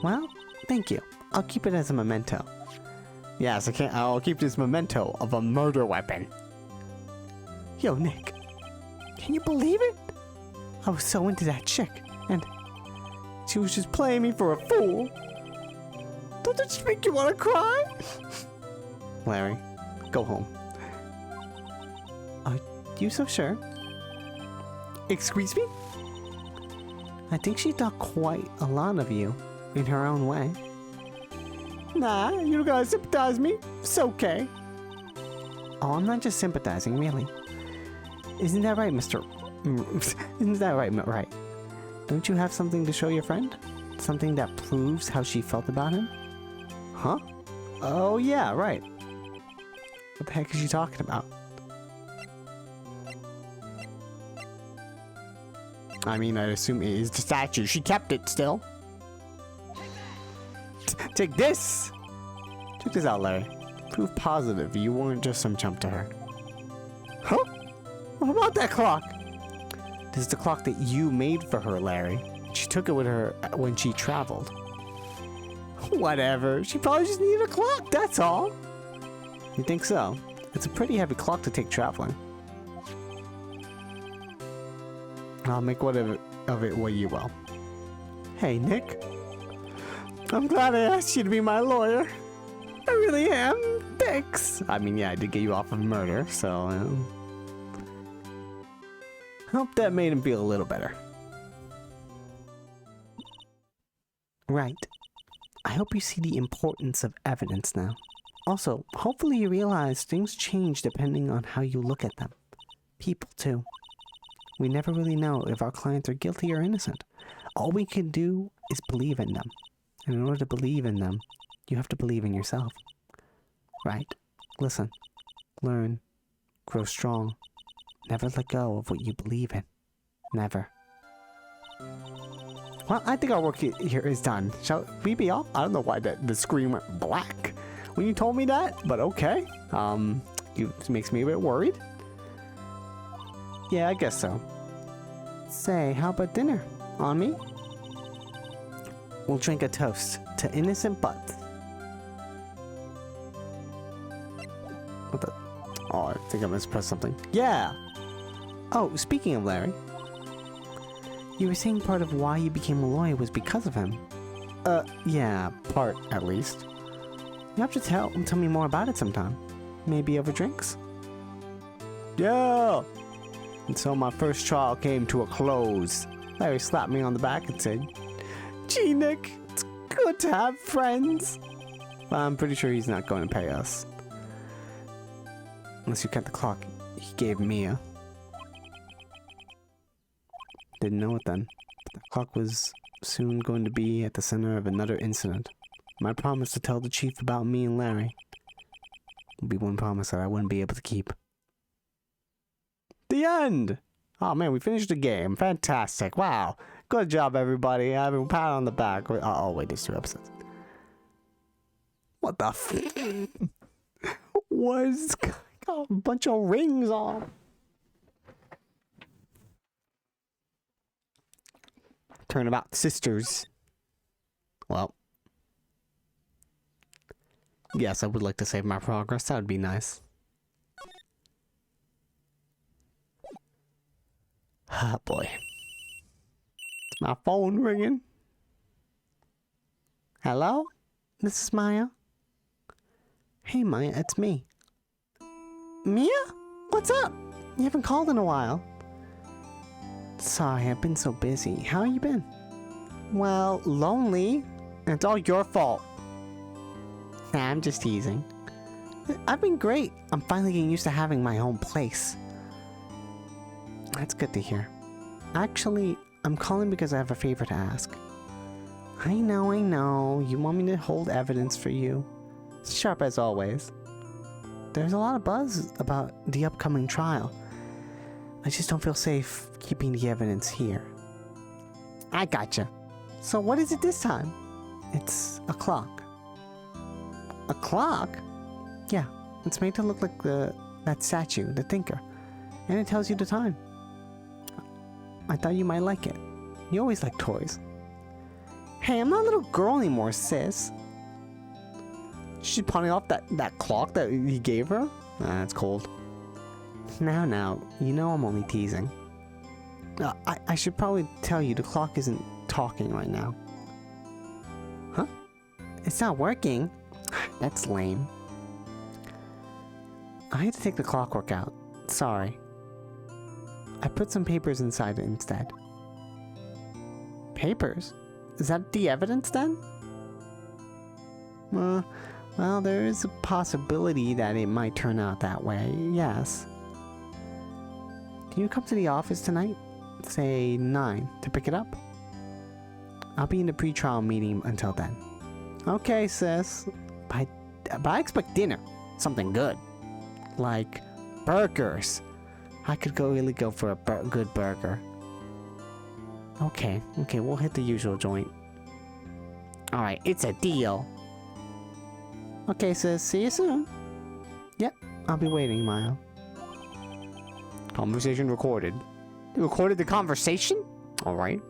Well, thank you. I'll keep it as a memento. Yes, I'll keep this memento of a murder weapon. Yo, Nick. Can you believe it? I was so into that chick, and she was just playing me for a fool. Don't that just make you want to cry? Larry, go home. Are you so sure? Excuse me? I think she thought quite a lot of you, in her own way. Nah, you don't gotta sympathize me. It's okay. Oh, I'm not just sympathizing, really. Isn't that right, Mr. Isn't that right, Wright? Don't you have something to show your friend? Something that proves how she felt about him? Huh? Oh, yeah, right. What the heck is she talking about? I mean, I'd assume it is the statue. She kept it still. Take this! Check this out, Larry. Proof positive you weren't just some chump to her. Huh? What about that clock? This is the clock that you made for her, Larry. She took it with her when she traveled. Whatever. She probably just needed a clock, that's all. You think so? It's a pretty heavy clock to take traveling. I'll make whatever of it what you will. Hey, Nick. I'm glad I asked you to be my lawyer. I really am. Thanks. I mean, yeah, I did get you off of murder, so... hope that made him feel a little better. Right. I hope you see the importance of evidence now. Also, hopefully you realize things change depending on how you look at them. People, too. We never really know if our clients are guilty or innocent. All we can do is believe in them. And in order to believe in them, you have to believe in yourself. Right? Listen. Learn. Grow strong. Never let go of what you believe in. Never. Well, I think our work here is done. Shall we be off? I don't know why the screen went black when you told me that, but okay. It makes me a bit worried. Yeah, I guess so. Say, how about dinner? On me? We'll drink a toast to innocent butts. What the? Oh, I think I mispressed something. Yeah! Oh, speaking of Larry. You were saying part of why you became a lawyer was because of him. Yeah, part at least. You have to tell me more about it sometime. Maybe over drinks? Yeah! And so my first trial came to a close. Larry slapped me on the back and said, "Gee, Nick, it's good to have friends." But I'm pretty sure he's not going to pay us. Unless you count the clock he gave Mia. Didn't know it then. But the clock was soon going to be at the center of another incident. My promise to tell the chief about me and Larry would be one promise that I wouldn't be able to keep. The end! Oh man, we finished the game. Fantastic. Wow. Good job, everybody. I have a pat on the back. Oh, wait, there's 2 episodes. What the f... was got a bunch of rings on. Turnabout sisters. Well. Yes, I would like to save my progress. That would be nice. Ah, boy. It's my phone ringing. Hello? This is Maya. Hey, Maya, it's me. Mia? What's up? You haven't called in a while. Sorry, I've been so busy. How you been? Well, lonely. And it's all your fault. Nah, I'm just teasing. I've been great. I'm finally getting used to having my own place. That's good to hear. Actually, I'm calling because I have a favor to ask. I know. You want me to hold evidence for you. Sharp as always. There's a lot of buzz about the upcoming trial. I just don't feel safe keeping the evidence here. I gotcha. So what is it this time? It's a clock. A clock? Yeah, it's made to look like that statue, the Thinker. And it tells you the time. I thought you might like it. You always like toys. Hey, I'm not a little girl anymore, sis. She's pawning off that clock that he gave her? That's cold. Now, you know I'm only teasing. I should probably tell you the clock isn't talking right now. Huh? It's not working? That's lame. I had to take the clockwork out. Sorry. I put some papers inside it instead. Papers? Is that the evidence then? Well, there is a possibility that it might turn out that way, yes. Can you come to the office tonight? Say 9 to pick it up? I'll be in the pre-trial meeting until then. Okay, sis. But I expect dinner. Something good. Like burgers. I could really go for a good burger. Okay, we'll hit the usual joint. Alright, it's a deal. Okay, sis, see you soon. Yep, I'll be waiting, Maya. Conversation recorded. You recorded the conversation? Alright.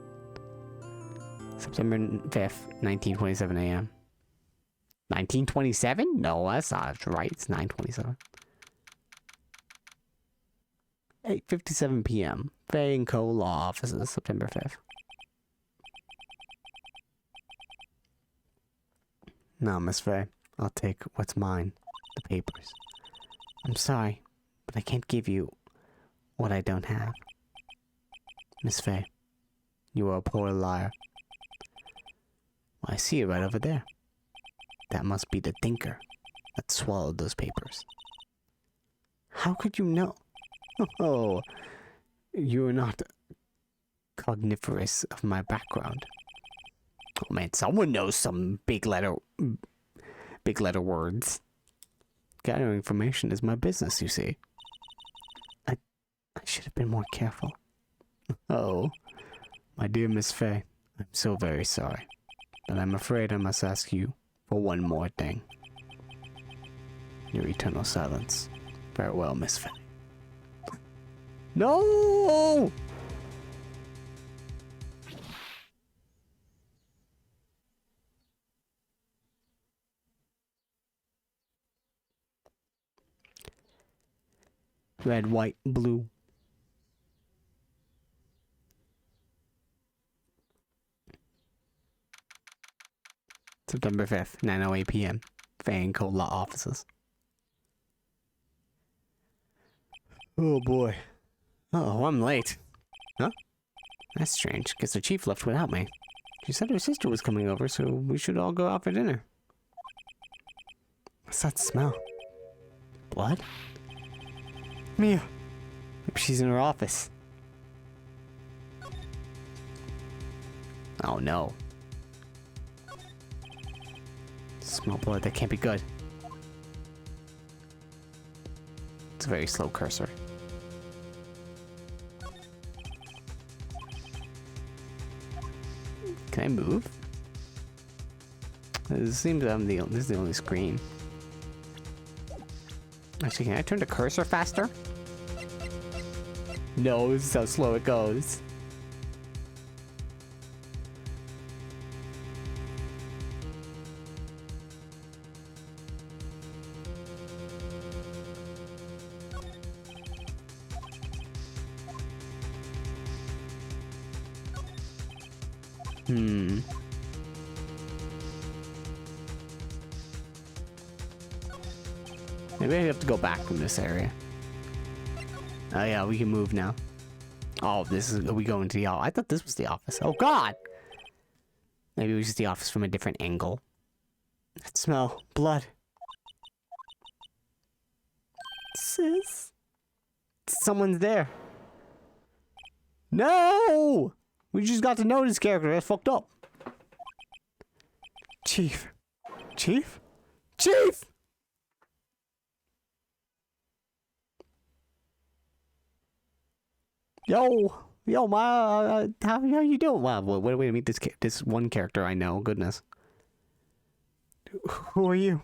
September 5th, 19:27 a.m. 1927? No, that's not right. It's 9:27. 8:57 p.m. Faye and Co. Law Offices, September 5th. No, Miss Faye. I'll take what's mine. The papers. I'm sorry, but I can't give you what I don't have. Miss Faye, you are a poor liar. Well, I see it right over there. That must be the Thinker that swallowed those papers. How could you know? Oh, you are not cogniferous of my background. Oh man, someone knows some big letter words. Gathering information is my business, you see. I should have been more careful. Oh, my dear Miss Faye, I'm so very sorry. But I'm afraid I must ask you for one more thing. Your eternal silence. Farewell, Miss Faye. No! Red, white, blue. September 5th, 9:08 p.m. Faye and Co. Law Offices. Oh boy. Oh, I'm late. Huh? That's strange, because the chief left without me. She said her sister was coming over, so we should all go out for dinner. What's that smell? Blood? Mia. Maybe she's in her office. Oh no. Smell blood, that can't be good. It's a very slow cursor. Can I move? This seems this is the only screen. Actually, can I turn the cursor faster? No, this is how slow it goes. Maybe I have to go back from this area. Oh yeah, we can move now. Oh, this is, we go into the office. I thought this was the office. Oh god! Maybe it was just the office from a different angle. That smell. Blood. Sis? Someone's there. No! We just got to know this character. That's fucked up. Chief. Chief? Chief! Yo, how you doing? Wow, what a way to meet this one character I know. Goodness. Who are you?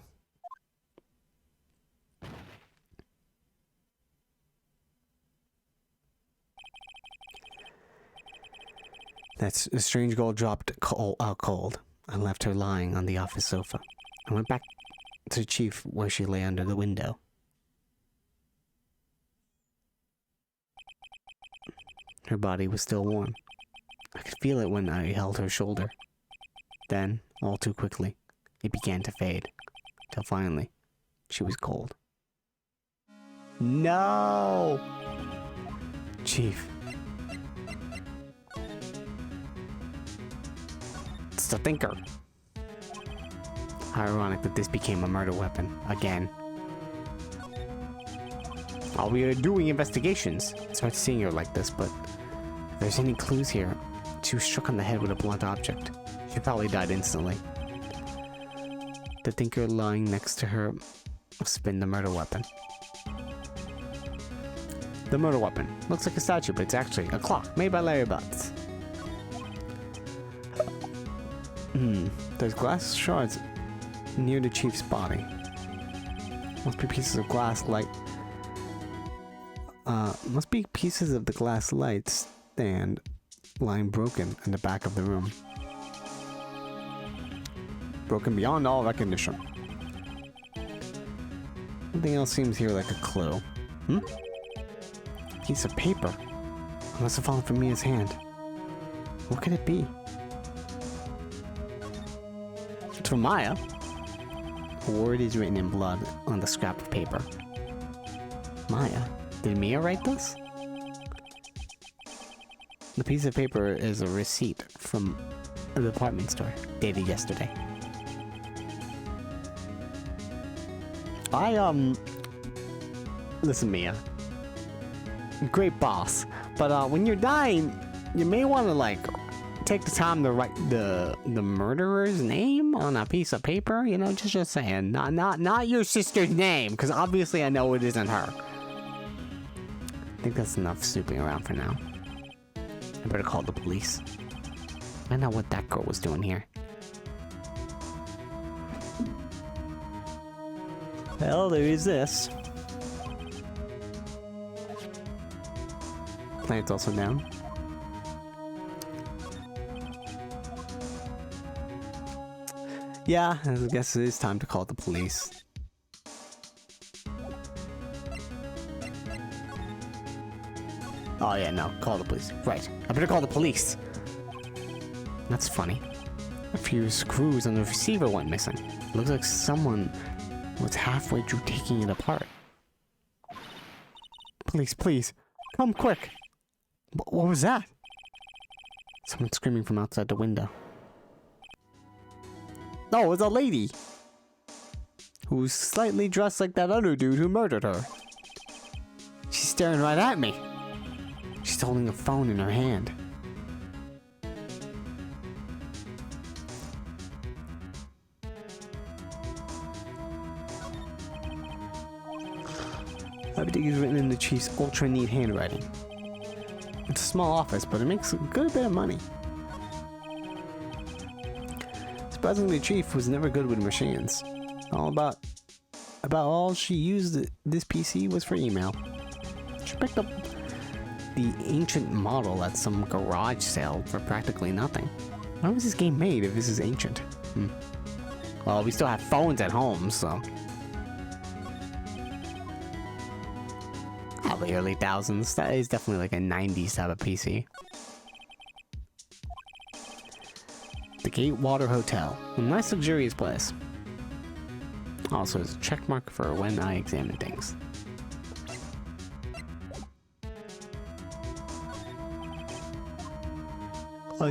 That's a strange girl dropped cold. I left her lying on the office sofa. I went back to the chief where she lay under the window. Her body was still warm. I could feel it when I held her shoulder. Then, all too quickly, it began to fade. Till finally, she was cold. No! Chief. It's the Thinker. How ironic that this became a murder weapon, again. While we are doing investigations, it's hard seeing her like this, but if there's any clues here, she was struck on the head with a blunt object. She probably died instantly. The Thinker lying next to her must have been the murder weapon. The murder weapon. Looks like a statue, but it's actually a clock made by Larry Butts. There's glass shards near the chief's body. Must be pieces of glass light. Must be pieces of the glass light stand lying broken in the back of the room. Broken beyond all recognition. Nothing else seems here like a clue. Piece of paper. It must have fallen from Mia's hand. What could it be? It's from Maya. A word is written in blood on the scrap of paper. Maya? Did Mia write this? The piece of paper is a receipt from a department store, dated yesterday. Listen, Mia. Great boss, but when you're dying, you may want to like take the time to write the murderer's name on a piece of paper. You know, just saying, not your sister's name, because obviously I know it isn't her. I think that's enough snooping around for now. I better call the police. I know what that girl was doing here. Well, there is this. Plant's also down. Yeah, I guess it is time to call the police. Oh yeah, no, call the police. Right, I better call the police. That's funny. A few screws on the receiver went missing. Looks like someone was halfway through taking it apart. Police, please, come quick. What was that? Someone screaming from outside the window. No, it was a lady. Who's slightly dressed like that other dude who murdered her. She's staring right at me. She's holding a phone in her hand. Everything is written in the chief's ultra neat handwriting. It's a small office, but it makes a good bit of money. Surprisingly, the chief was never good with machines. About all she used this PC was for email. She picked up the ancient model at some garage sale for practically nothing. Why was this game made if this is ancient? Well, we still have phones at home, so... Probably early thousands. That is definitely like a 90s type of PC. The Gatewater Hotel. A nice luxurious place. Also, it's a check mark for when I examine things.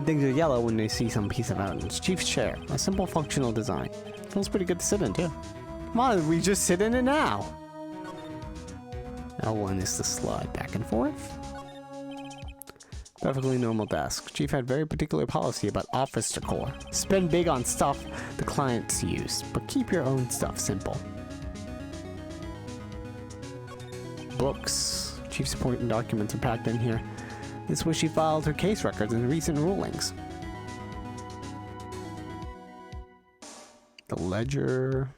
Things are yellow when they see some piece of evidence. Chief's chair. A simple functional design. Feels pretty good to sit in, too. Why don't we just sit in it now? L1 is to slide back and forth. Perfectly normal desk. Chief had very particular policy about office decor. Spend big on stuff the clients use, but keep your own stuff simple. Books. Chief's important documents are packed in here. This is where she filed her case records and recent rulings. The ledger.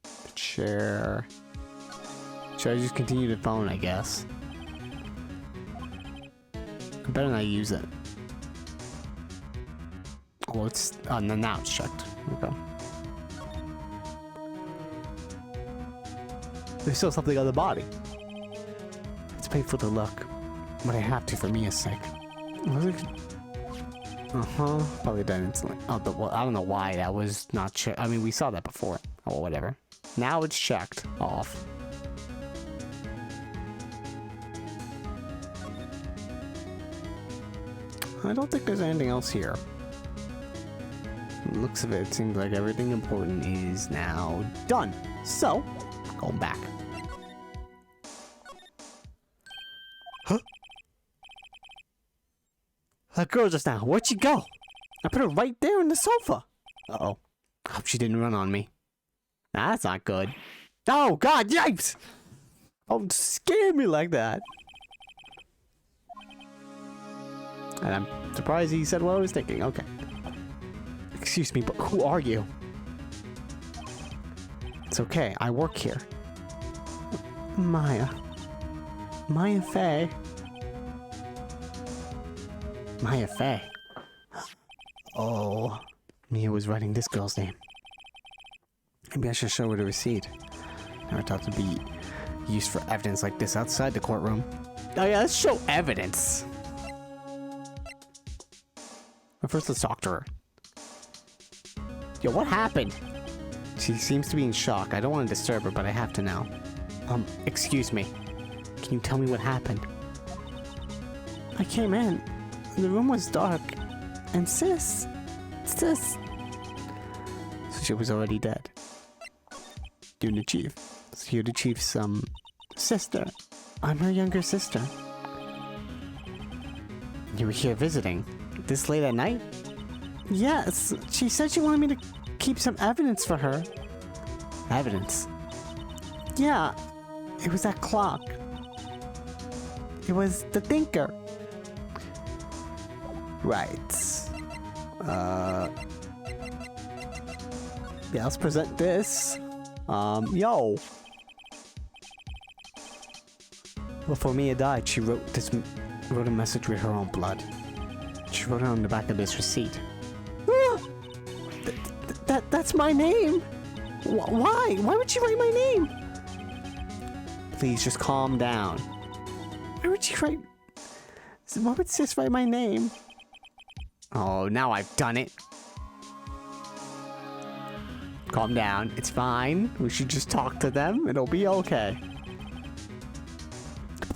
The chair. Should I just continue to phone, I guess? I better not use it. Oh, it's... now it's checked. Okay. There's still something on the body. It's painful to look, but I have to for Mia's sake. Uh-huh. Probably done instantly. Oh, well, I don't know why that was not checked. I mean, we saw that before. Oh, whatever. Now it's checked off. I don't think there's anything else here. The looks of it, it seems like everything important is now done. So, going back. Huh? That girl just now, where'd she go? I put her right there in the sofa. Uh-oh. Hope she didn't run on me. That's not good. Oh, God, yikes! Don't scare me like that. And I'm surprised he said what I was thinking. Okay. Excuse me, but who are you? It's okay, I work here. Maya. Maya Fey. Maya Fey. Oh. Mia was writing this girl's name. Maybe I should show her the receipt. Never thought to be used for evidence like this outside the courtroom. Oh yeah, let's show evidence. But first, let's talk to her. Yo, what happened? She seems to be in shock. I don't want to disturb her, but I have to now. Excuse me. Can you tell me what happened? I came in. The room was dark. And sis. So she was already dead. You're the chief. So you're the chief's, sister. I'm her younger sister. You were here visiting? This late at night? Yes, she said she wanted me to keep some evidence for her. Evidence? Yeah, it was that clock. It was the thinker. Right. Yeah, let's present this. Yo. Before Mia died, she wrote a message with her own blood. She wrote it on the back of this receipt. That's my name. Why? Why would she write my name? Please just calm down. Why would she write? Why would sis write my name? Oh, now I've done it. Calm down. It's fine. We should just talk to them. It'll be okay.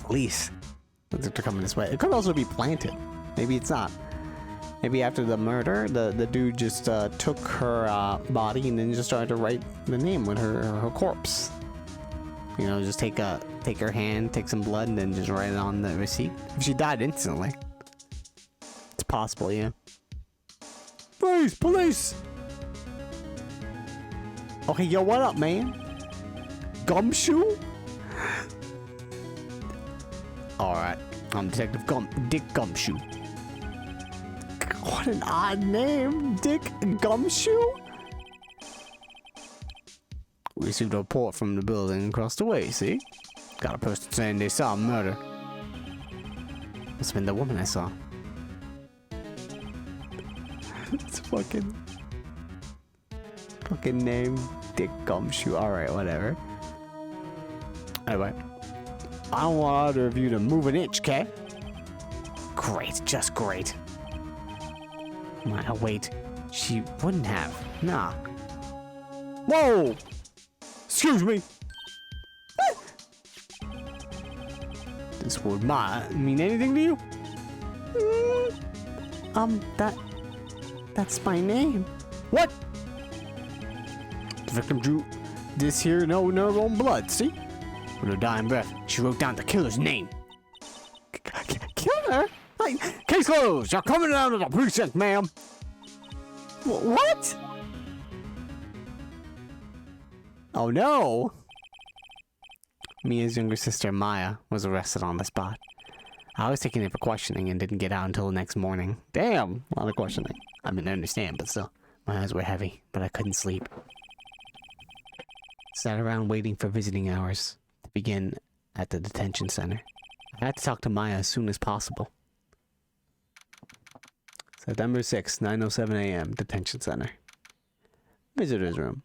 Police. They're coming this way. It could also be planted. Maybe it's not. Maybe after the murder, the dude just took her body and then just started to write the name with her corpse. You know, just take her hand, take some blood, and then just write it on the receipt. If she died instantly, it's possible, yeah. Please, police! Okay, yo, what up, man? Gumshoe? Alright, I'm Detective Dick Gumshoe. What an odd name, Dick Gumshoe? We received a report from the building across the way, see? Got a person saying they saw a murder. Must have been the woman I saw. It's fucking name, Dick Gumshoe. Alright, whatever. Anyway. I don't want either of you to move an inch, okay? Great, just great. Wait. She wouldn't have. Nah. Whoa! Excuse me! This would mean anything to you? That's my name. What? The victim drew this here no nerve on blood, see? With her dying breath, she wrote down the killer's name. Killer? Case closed! You're coming down to the precinct, ma'am! What? Oh no! Mia's younger sister, Maya, was arrested on the spot. I was taken in for questioning and didn't get out until the next morning. Damn! A lot of questioning. I mean, I understand, but still. My eyes were heavy, but I couldn't sleep. Sat around waiting for visiting hours to begin at the detention center. I had to talk to Maya as soon as possible. September 6th, 9:07 a.m., detention center. Visitor's room.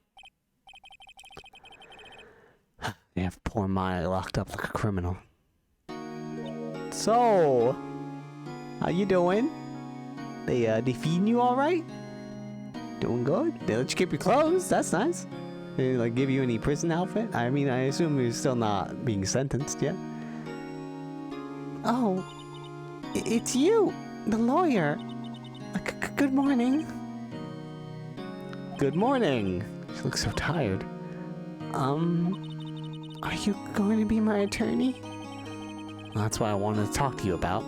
They have poor Maya locked up like a criminal. So, how you doing? They feeding you all right? Doing good? They let you keep your clothes. That's nice. They like give you any prison outfit? I mean, I assume you're still not being sentenced yet. Oh, it's you, the lawyer. Good morning. Good morning. She looks so tired. Are you going to be my attorney? Well, that's what I wanted to talk to you about.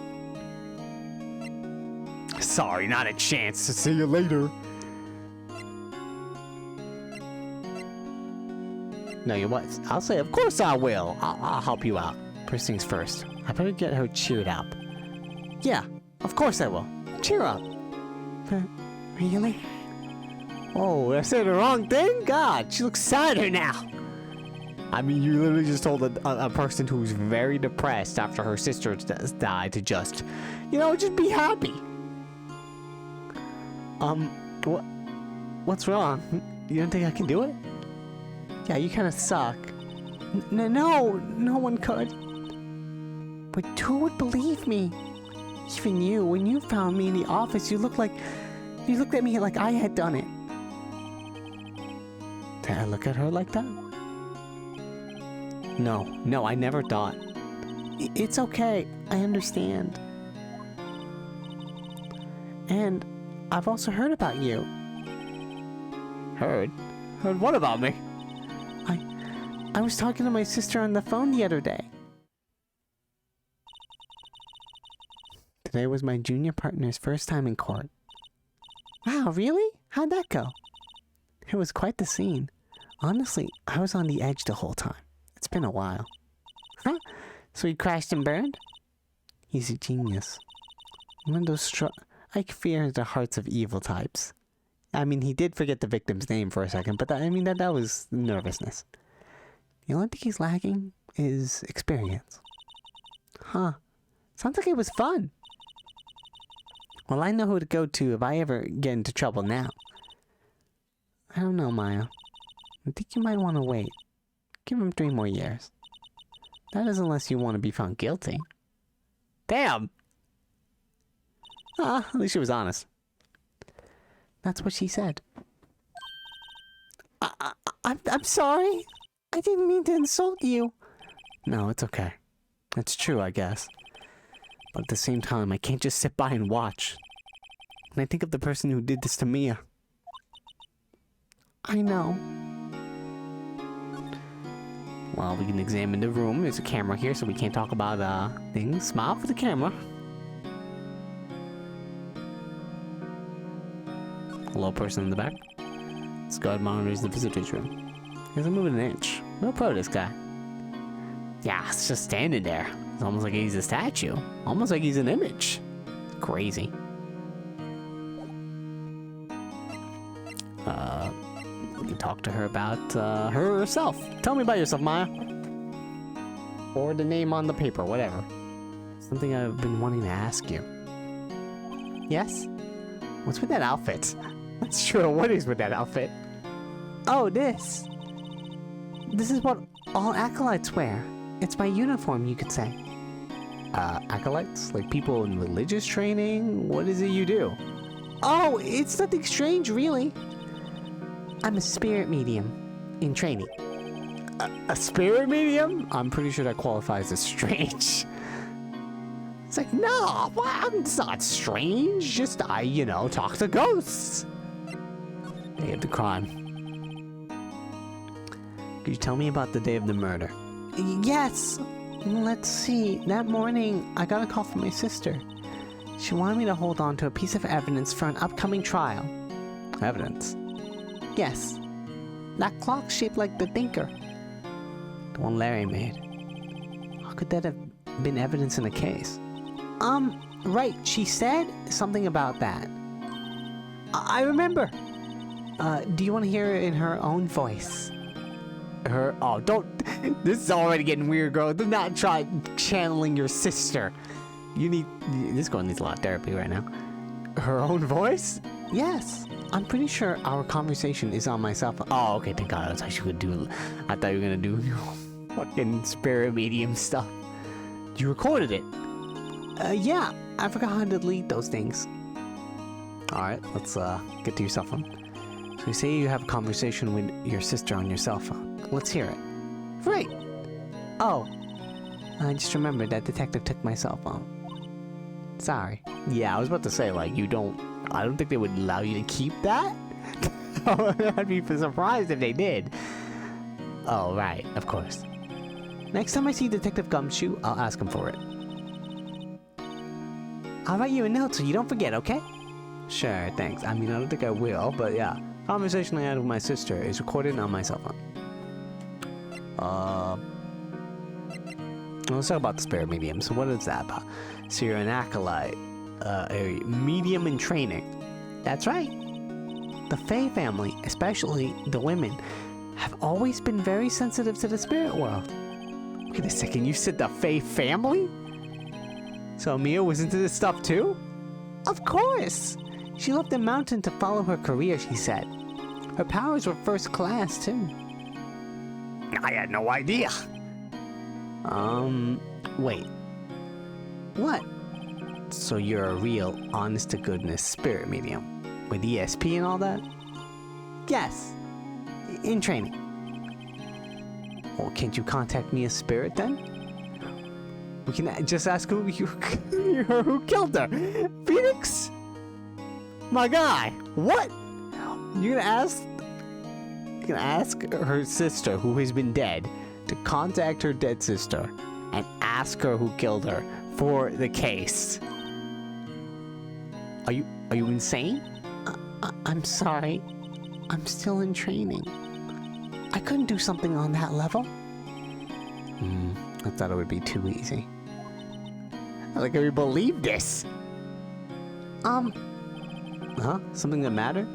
Sorry, not a chance. See you later. No, you what? I'll say, of course I will. I'll help you out. First things first. I better get her cheered up. Yeah, of course I will. Cheer up. Really? Oh, I said the wrong thing? God, she looks sadder now. I mean, you literally just told a person who's very depressed after her sister died to just, you know, just be happy. What's wrong? You don't think I can do it? Yeah, you kind of suck. No one could. But who would believe me? Even you, when you found me in the office, you looked at me like I had done it. Did I look at her like that? No, I never thought. It's okay, I understand. And I've also heard about you. Heard? Heard what about me? I was talking to my sister on the phone the other day. Today was my junior partner's first time in court. Wow, really? How'd that go? It was quite the scene. Honestly, I was on the edge the whole time. It's been a while. Huh? So he crashed and burned? He's a genius. One of those I fear the hearts of evil types. I mean, he did forget the victim's name for a second, but that was nervousness. The only thing he's lacking is experience. Huh. Sounds like it was fun. Well, I know who to go to if I ever get into trouble now. I don't know, Maya. I think you might want to wait. Give him 3 more years. That is unless you want to be found guilty. Damn! At least she was honest. That's what she said. I'm sorry. I didn't mean to insult you. No, it's okay. That's true, I guess. But at the same time, I can't just sit by and watch. And I think of the person who did this to Mia. I know. Well, we can examine the room. There's a camera here, so we can't talk about things. Smile for the camera. Hello, person in the back. This guard monitors the visitor's room. He doesn't move an inch. No pro, this guy. Yeah, it's just standing there. It's almost like he's a statue. Almost like he's an image. It's crazy. We can talk to her about herself. Tell me about yourself, Maya. Or the name on the paper, whatever. Something I've been wanting to ask you. Yes? What's with that outfit? That's true. What is with that outfit? Oh, this. This is what all acolytes wear. It's my uniform, you could say. Acolytes? Like people in religious training? What is it you do? Oh, it's nothing strange, really. I'm a spirit medium in training. A spirit medium? I'm pretty sure that qualifies as strange. It's like, no, it's not strange. Just talk to ghosts. Day of the crime. Could you tell me about the day of the murder? Yes. Let's see. That morning, I got a call from my sister. She wanted me to hold on to a piece of evidence for an upcoming trial. Evidence? Yes. That clock shaped like the thinker. The one Larry made. How could that have been evidence in a case? Right. She said something about that. I remember. Do you want to hear it in her own voice? Oh, don't. This is already getting weird, girl. Do not try channeling your sister. This girl needs a lot of therapy right now. Her own voice? Yes. I'm pretty sure our conversation is on my cell phone. Oh, okay, thank God. I thought you were gonna do fucking spirit medium stuff. You recorded it? Yeah. I forgot how to delete those things. Alright, let's get to your cell phone. So you say you have a conversation with your sister on your cell phone. Let's hear it. Right. Oh. I just remembered that detective took my cell phone. Sorry. Yeah, I was about to say, like, I don't think they would allow you to keep that. I'd be surprised if they did. Oh, right, of course. Next time I see Detective Gumshoe, I'll ask him for it. I'll write you a note so you don't forget, okay? Sure, thanks. I mean, I don't think I will, but yeah. Conversation I had with my sister is recorded on my cell phone. Let's talk about the spirit medium. So what is that about? So you're an acolyte, a medium in training. That's right. The Fae family, especially the women, have always been very sensitive to the spirit world. Wait a second, you said the Fae family? So Mia was into this stuff too? Of course! She left the mountain to follow her career, she said. Her powers were first class too. I had no idea. Wait. What? So you're a real, honest-to-goodness spirit medium? With ESP and all that? Yes. In training. Well, can't you contact me as spirit then? We can just ask who killed her. Phoenix? My guy. What? You're gonna ask her sister, who has been dead, to contact her dead sister and ask her who killed her for the case. Are you insane? I'm sorry. I'm still in training. I couldn't do something on that level. I thought it would be too easy. Like I believe this. Huh? Something that mattered?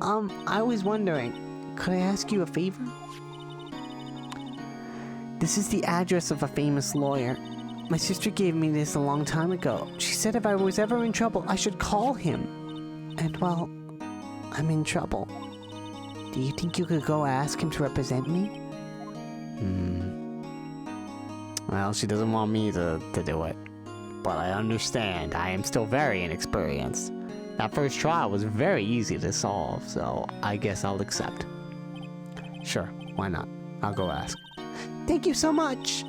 I was wondering, could I ask you a favor? This is the address of a famous lawyer. My sister gave me this a long time ago. She said if I was ever in trouble, I should call him. And well, I'm in trouble. Do you think you could go ask him to represent me? Well, she doesn't want me to do it. But I understand. I am still very inexperienced. That first trial was very easy to solve, so I guess I'll accept. Sure, why not? I'll go ask. Thank you so much!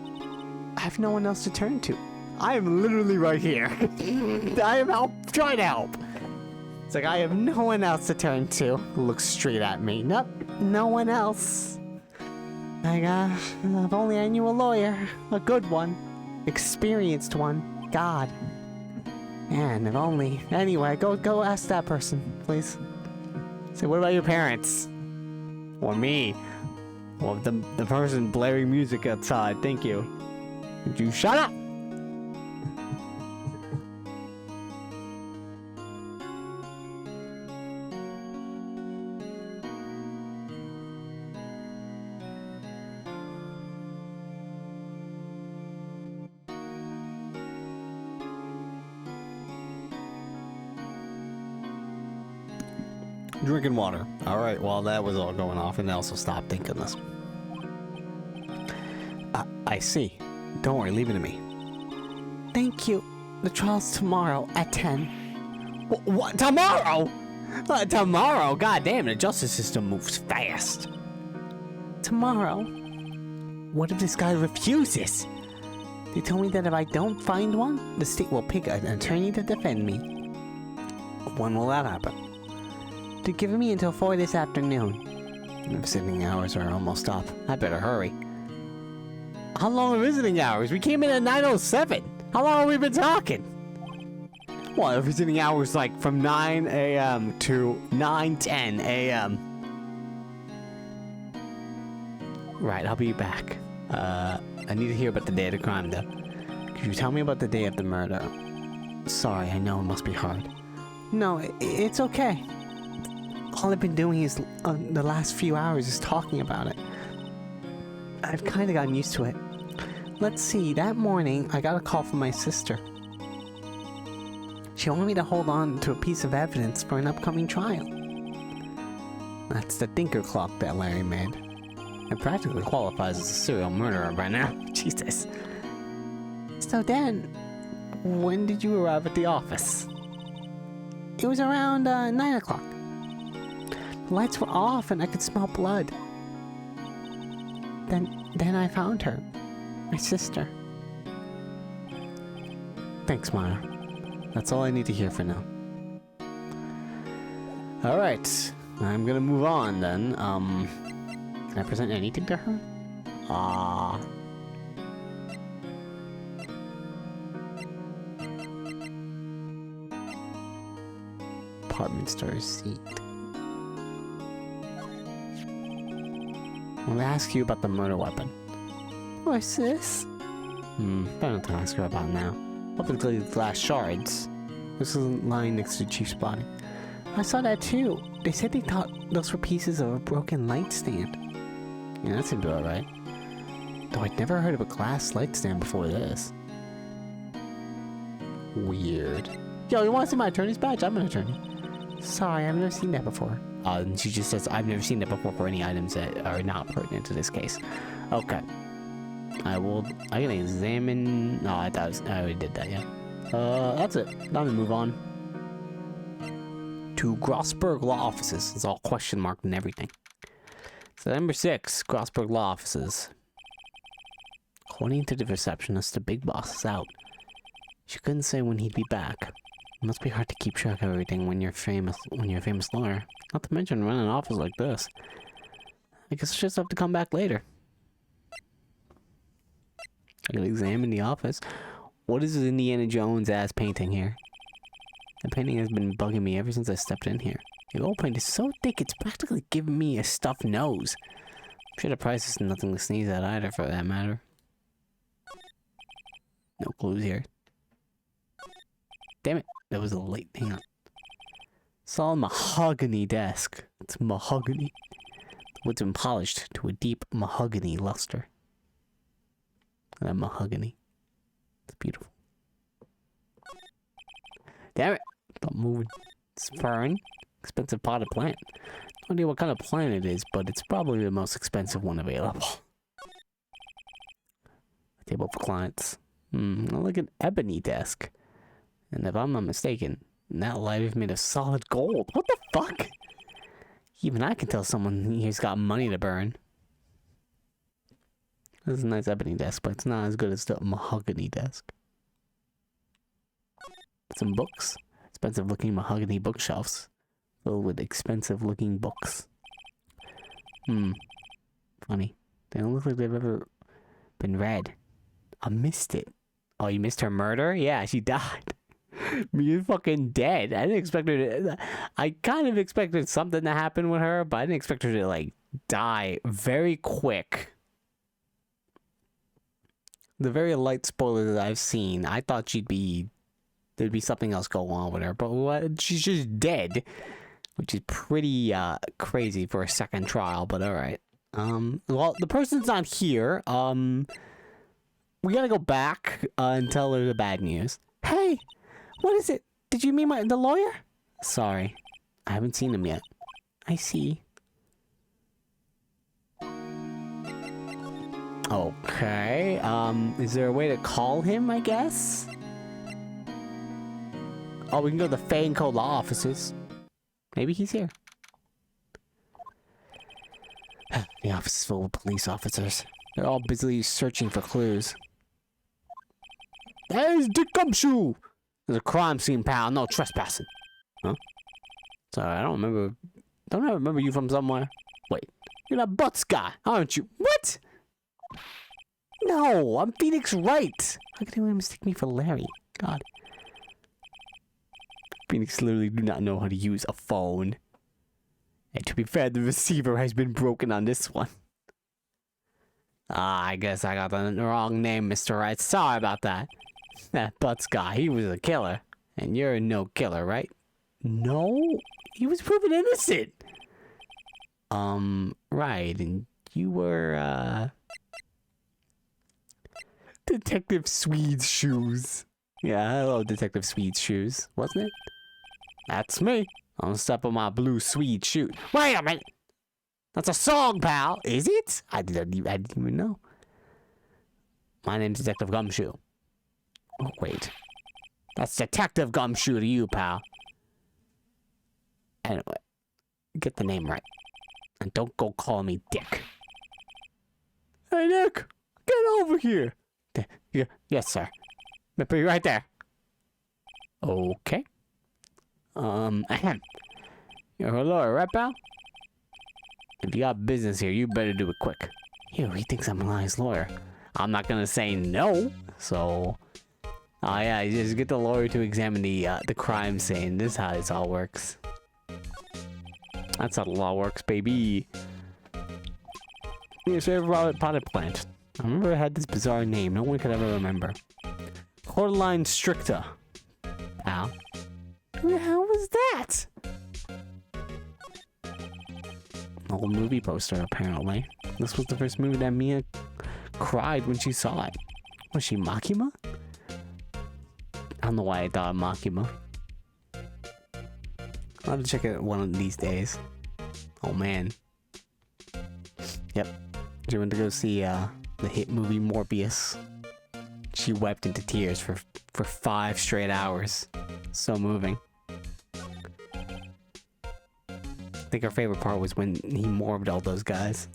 I have no one else to turn to. I am literally right here. I am trying to help. It's like I have no one else to turn to. Looks straight at me. Nope, no one else. If only I knew a lawyer. A good one. Experienced one. God. Man, if only. Anyway, go ask that person, please. Say, what about your parents? Or me? Or the person blaring music outside. Thank you. Would you shut up? Drinking water. Alright, well, that was all going off, and I also stopped thinking this. I see. Don't worry, leave it to me. Thank you. The trial's tomorrow at 10. What? Tomorrow? Tomorrow? God damn, the justice system moves fast. Tomorrow? What if this guy refuses? They told me that if I don't find one, the state will pick an attorney to defend me. When will that happen? They're giving me until 4 this afternoon. The visiting hours are almost up. I better hurry. How long are visiting hours? We came in at 9:07. How long have we been talking? Well, the visiting hours like from 9 a.m. to 9:10 a.m. Right, I'll be back. I need to hear about the day of the crime, though. Could you tell me about the day of the murder? Sorry, I know it must be hard. No, it's okay. All I've been doing is, the last few hours is talking about it. I've kind of gotten used to it. Let's see, that morning, I got a call from my sister. She wanted me to hold on to a piece of evidence for an upcoming trial. That's the thinker clock that Larry made. It practically qualifies as a serial murderer by now. Jesus. So then, when did you arrive at the office? It was around 9 o'clock. The lights were off and I could smell blood. Then I found her. My sister. Thanks, Maya. That's all I need to hear for now. Alright. I'm gonna move on then. Can I present anything to her? Department store receipt. I want to ask you about the murder weapon. What's this? Better not to ask her about now. What with the glass shards? This is lying next to Chief's body. I saw that too. They said they thought those were pieces of a broken light stand. Yeah, that seemed about right. Though I'd never heard of a glass light stand before this. Weird. Yo, you want to see my attorney's badge? I'm an attorney. Sorry, I've never seen that before. And she just says, I've never seen that before for any items that are not pertinent to this case. Okay. I can examine... No, I already did that, yeah. That's it. Time to move on. To Grossberg Law Offices. It's all question marked and everything. So number 6, Grossberg Law Offices. According to the receptionist, the big boss is out. She couldn't say when he'd be back. It must be hard to keep track of everything when you're a famous lawyer. Not to mention running an office like this. I guess I'll just have to come back later. I gotta examine the office. What is this Indiana Jones ass painting here? The painting has been bugging me ever since I stepped in here. The old paint is so thick it's practically giving me a stuffed nose. I'm sure the price is nothing to sneeze at either, for that matter. No clues here. Damn it, that was a late hang on. Solid mahogany desk. It's mahogany. The wood's been polished to a deep mahogany luster. That mahogany. It's beautiful. Damn it! Stop moving. It's fern. Expensive potted plant. No idea what kind of plant it is, but it's probably the most expensive one available. A table for clients. Like an ebony desk. And if I'm not mistaken, that light is made of solid gold. What the fuck? Even I can tell someone here's got money to burn. This is a nice ebony desk, but it's not as good as the mahogany desk. Some books. Expensive looking mahogany bookshelves. Filled with expensive looking books. Funny. They don't look like they've ever been read. I missed it. Oh, you missed her murder? Yeah, she died. Mia's fucking dead. I didn't expect her to... I kind of expected something to happen with her, but I didn't expect her to, like, die very quick. The very light spoiler that I've seen, I thought there'd be something else going on with her, but what? She's just dead, which is pretty crazy for a second trial, but alright. Well, the person's not here. We gotta go back and tell her the bad news. Hey, what is it? Did you mean the lawyer? Sorry, I haven't seen him yet. I see. Okay, is there a way to call him, I guess? Oh, we can go to the Fang Code Law offices. Maybe he's here. The office is full of police officers. They're all busily searching for clues. There's Dick Gumshoe! There's a crime scene, pal. No trespassing. Huh? Sorry, I don't remember you from somewhere. Wait, you're that Butts guy, aren't you? What? No, I'm Phoenix Wright. How could anyone mistake me for Larry? God. Phoenix literally do not know how to use a phone. And to be fair, the receiver has been broken on this one. I guess I got the wrong name, Mr. Wright. Sorry about that. That Butts guy, he was a killer. And you're no killer, right? No? He was proven innocent. Right. And you were, Detective Swede's Shoes. Yeah, hello, Detective Swede's Shoes. Wasn't it? That's me. On step on my blue Swede shoe. Wait a minute! That's a song, pal! Is it? I didn't even know. My name's Detective Gumshoe. Oh, wait. That's Detective Gumshoe to you, pal. Anyway, get the name right. And don't go call me Dick. Hey, Nick! Get over here! Yes, sir. I'll be right there. Okay. Ahem. You're a lawyer, right, pal? If you got business here, you better do it quick. Ew, he thinks I'm Eli's lawyer. I'm not gonna say no, so... Oh yeah, you just get the lawyer to examine the crime scene. This is how this all works. That's how the law works, baby. Your favorite potted plant. I remember it had this bizarre name. No one could ever remember. Cordyline stricta. Pal. Who the hell was that? Old movie poster, apparently. This was the first movie that Mia cried when she saw it. Was she Makima? I don't know why I thought Makima. I'll have to check it one of these days. Oh man. Yep. She went to go see the hit movie Morbius. She wept into tears for 5 straight hours. So moving. I think her favorite part was when he morbed all those guys.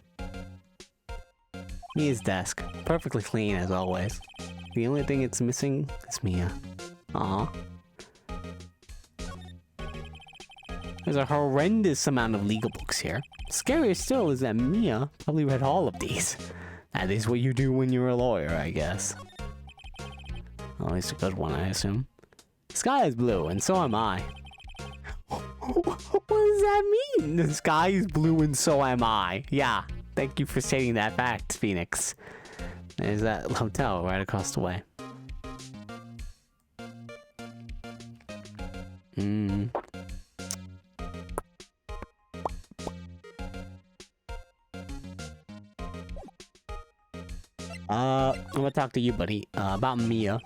Mia's desk. Perfectly clean as always. The only thing it's missing is Mia. Aww. There's a horrendous amount of legal books here. Scarier still is that Mia probably read all of these. That is what you do when you're a lawyer, I guess. Well, at least a good one, I assume. The sky is blue, and so am I. What does that mean? The sky is blue and so am I. Yeah, thank you for stating that fact, Phoenix. There's that hotel right across the way. I'm gonna talk to you, buddy, about Mia.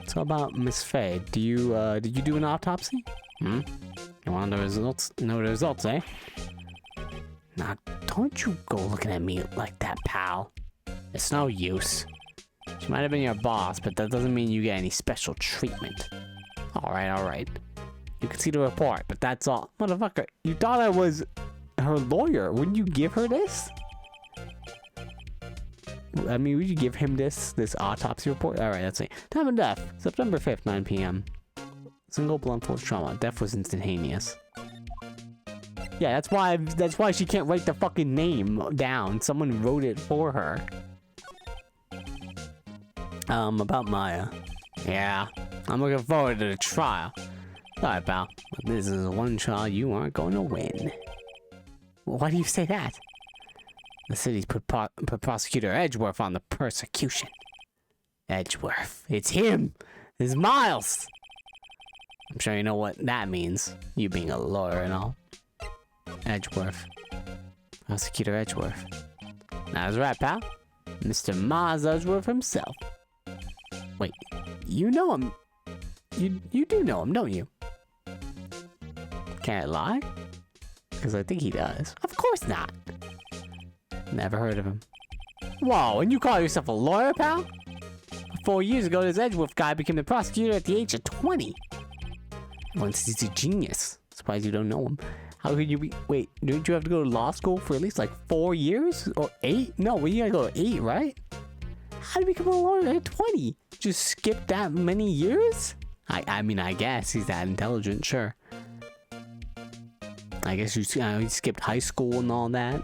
So about Miss Faye, did you do an autopsy? You want the results? Know the results, eh? Nah, don't you go looking at me like that, pal. It's no use. She might have been your boss, but that doesn't mean you get any special treatment. Alright. You can see the report, but that's all. Motherfucker, you thought I was her lawyer. Wouldn't you give her this? I mean, would you give him this autopsy report? Alright, let's see. Time of death, September 5th, 9 p.m. Single blunt force trauma. Death was instantaneous. Yeah, that's why she can't write the fucking name down. Someone wrote it for her. About Maya. Yeah, I'm looking forward to the trial. Sorry, pal, but this is one trial you aren't going to win. Why do you say that? The city's put Prosecutor Edgeworth on the persecution. Edgeworth. It's him! It's Miles! I'm sure you know what that means, you being a lawyer and all. Edgeworth. Prosecutor Edgeworth. That's right, pal. Mr. Miles Edgeworth himself. Wait, you know him? You do know him, don't you? Can't lie? Because I think he does. Of course not. Never heard of him. Whoa, and you call yourself a lawyer, pal? 4 years ago, this Edgeworth guy became the prosecutor at the age of 20. Once he's a genius. Surprised you don't know him. How could you be? Wait, didn't you have to go to law school for at least like 4 years? Or 8? No, well, you gotta go to 8, right? How did he become a lawyer at 20? Just skip that many years? I mean, I guess he's that intelligent, sure. I guess he skipped high school and all that.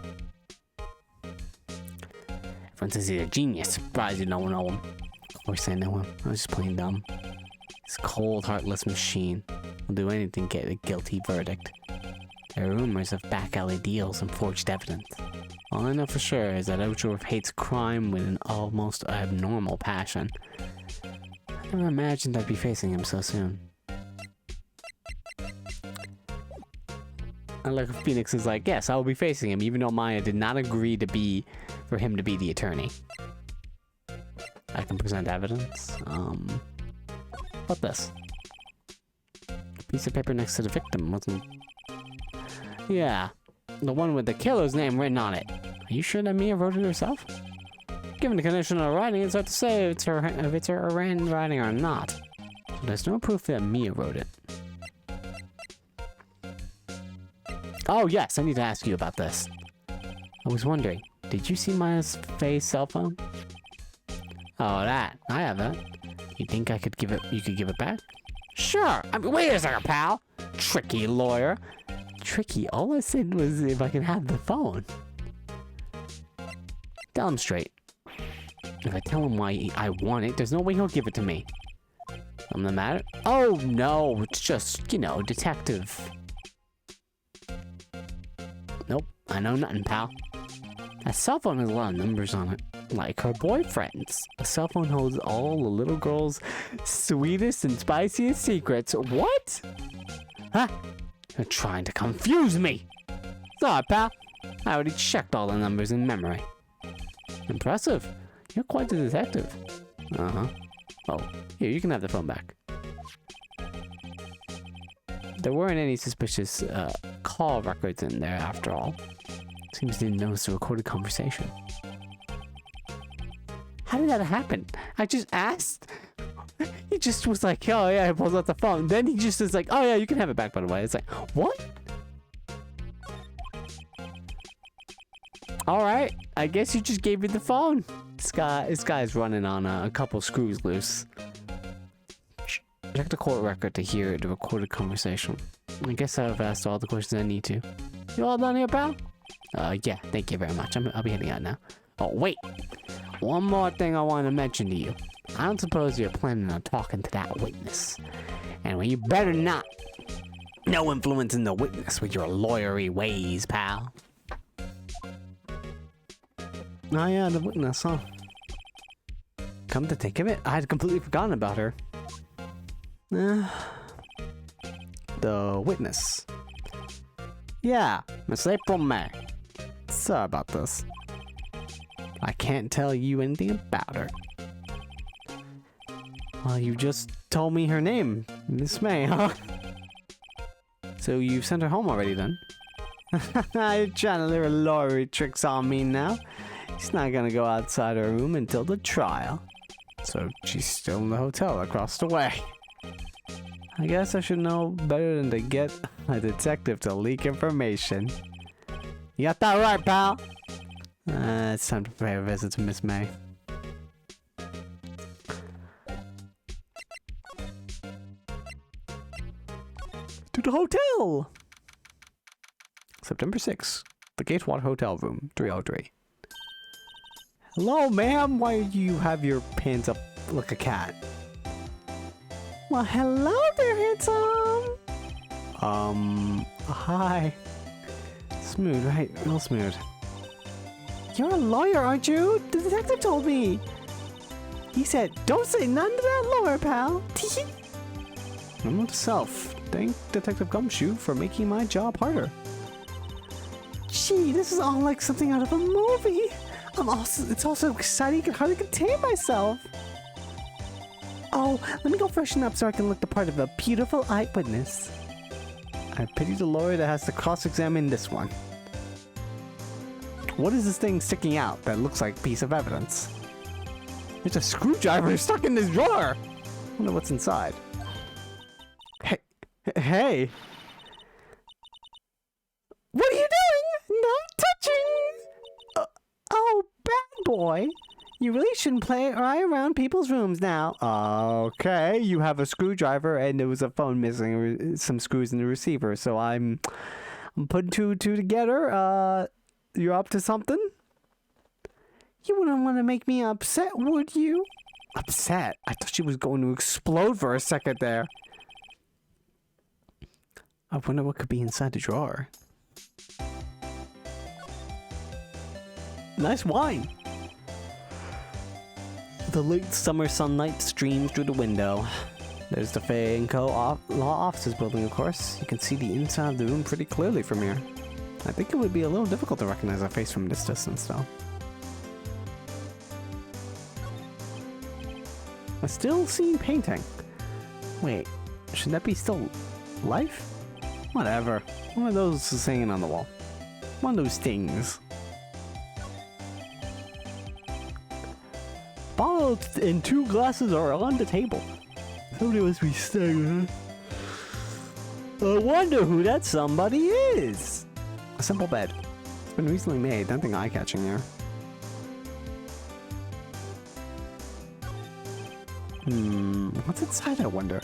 Everyone says he's a genius. Surprised you don't know him. Of course I know him. I was just playing dumb. This cold, heartless machine will do anything to get a guilty verdict. There are rumors of back alley deals and forged evidence. All I know for sure is that Edgeworth hates crime with an almost abnormal passion. I never imagined I'd be facing him so soon. And like Phoenix is like, yes, I will be facing him, even though Maya did not agree for him to be the attorney. I can present evidence. What this? A piece of paper next to the victim wasn't. Yeah, the one with the killer's name written on it. Are you sure that Mia wrote it herself? Given the condition of the writing, it's hard to say if it's her handwriting or not. So there's no proof that Mia wrote it. Oh yes, I need to ask you about this. I was wondering, did you see Maya's Faye's cell phone? Oh, that. I have that. You think you could give it back? Sure. I mean, wait a second, pal. Tricky lawyer. Tricky? All I said was if I could have the phone. Tell him straight. If I tell him why I want it, there's no way he'll give it to me. Something the matter? Oh, no. It's just, you know, detective. Nope. I know nothing, pal. That cell phone has a lot of numbers on it. Like her boyfriend's. A cell phone holds all the little girl's sweetest and spiciest secrets. What? Huh? You're trying to confuse me. Sorry, pal. I already checked all the numbers in memory. Impressive. You're quite the detective. Uh-huh. Oh, here, you can have the phone back. There weren't any suspicious call records in there after all. Seems they didn't notice the recorded conversation. How did that happen? I just asked. He just was like, oh yeah, he pulls out the phone. Then he just is like, oh yeah, you can have it back, by the way. It's like, what? Alright, I guess you just gave me the phone. This guy's running on a couple screws loose. Check the court record to hear the recorded conversation. I guess I've asked all the questions I need to. You all done here, pal? Yeah, thank you very much. I'll be heading out now. Oh, wait. One more thing I want to mention to you. I don't suppose you're planning on talking to that witness. Anyway, you better not. No influencing the witness with your lawyery ways, pal. Oh yeah, the witness, huh? Come to think of it, I had completely forgotten about her. The witness. Yeah, Miss April May. Sorry about this. I can't tell you anything about her. Well, you just told me her name, Miss May, huh? So you've sent her home already then? You're trying to lay lawyery tricks on me now. She's not gonna go outside her room until the trial. So she's still in the hotel across the way. I guess I should know better than to get a detective to leak information. You got that right, pal? It's time to pay a visit to Miss May. To the hotel! September 6th. The Gatewatch Hotel Room, 303. Hello, ma'am. Why do you have your pants up like a cat? Well, hello there, handsome. Hi. Smooth, right? Real smooth. You're a lawyer, aren't you? The detective told me. He said, don't say none to that lawyer, pal. Note to self. Thank Detective Gumshoe for making my job harder. Gee, this is all like something out of a movie. It's also exciting. I can hardly contain myself. Oh, let me go freshen up so I can look the part of a beautiful eyewitness. I pity the lawyer that has to cross-examine this one. What is this thing sticking out that looks like a piece of evidence? There's a screwdriver stuck in this drawer. I wonder what's inside. Hey. What are you doing? No touching. Oh, bad boy. You really shouldn't play around people's rooms now. Okay, you have a screwdriver and there was a phone missing, some screws in the receiver. So I'm putting two together. You're up to something? You wouldn't want to make me upset, would you? Upset? I thought she was going to explode for a second there. I wonder what could be inside the drawer. Nice wine. The late summer sunlight streams through the window. There's the Fay & Co. law offices building, of course. You can see the inside of the room pretty clearly from here. I think it would be a little difficult to recognize a face from this distance, though. I still see painting. Wait, should that be still life? Whatever. One of those is hanging on the wall. One of those things. Bottles and 2 glasses are on the table. Somebody must be staying, huh? I wonder who that somebody is. A simple bed. It's been recently made. Nothing eye-catching here. What's inside, I wonder?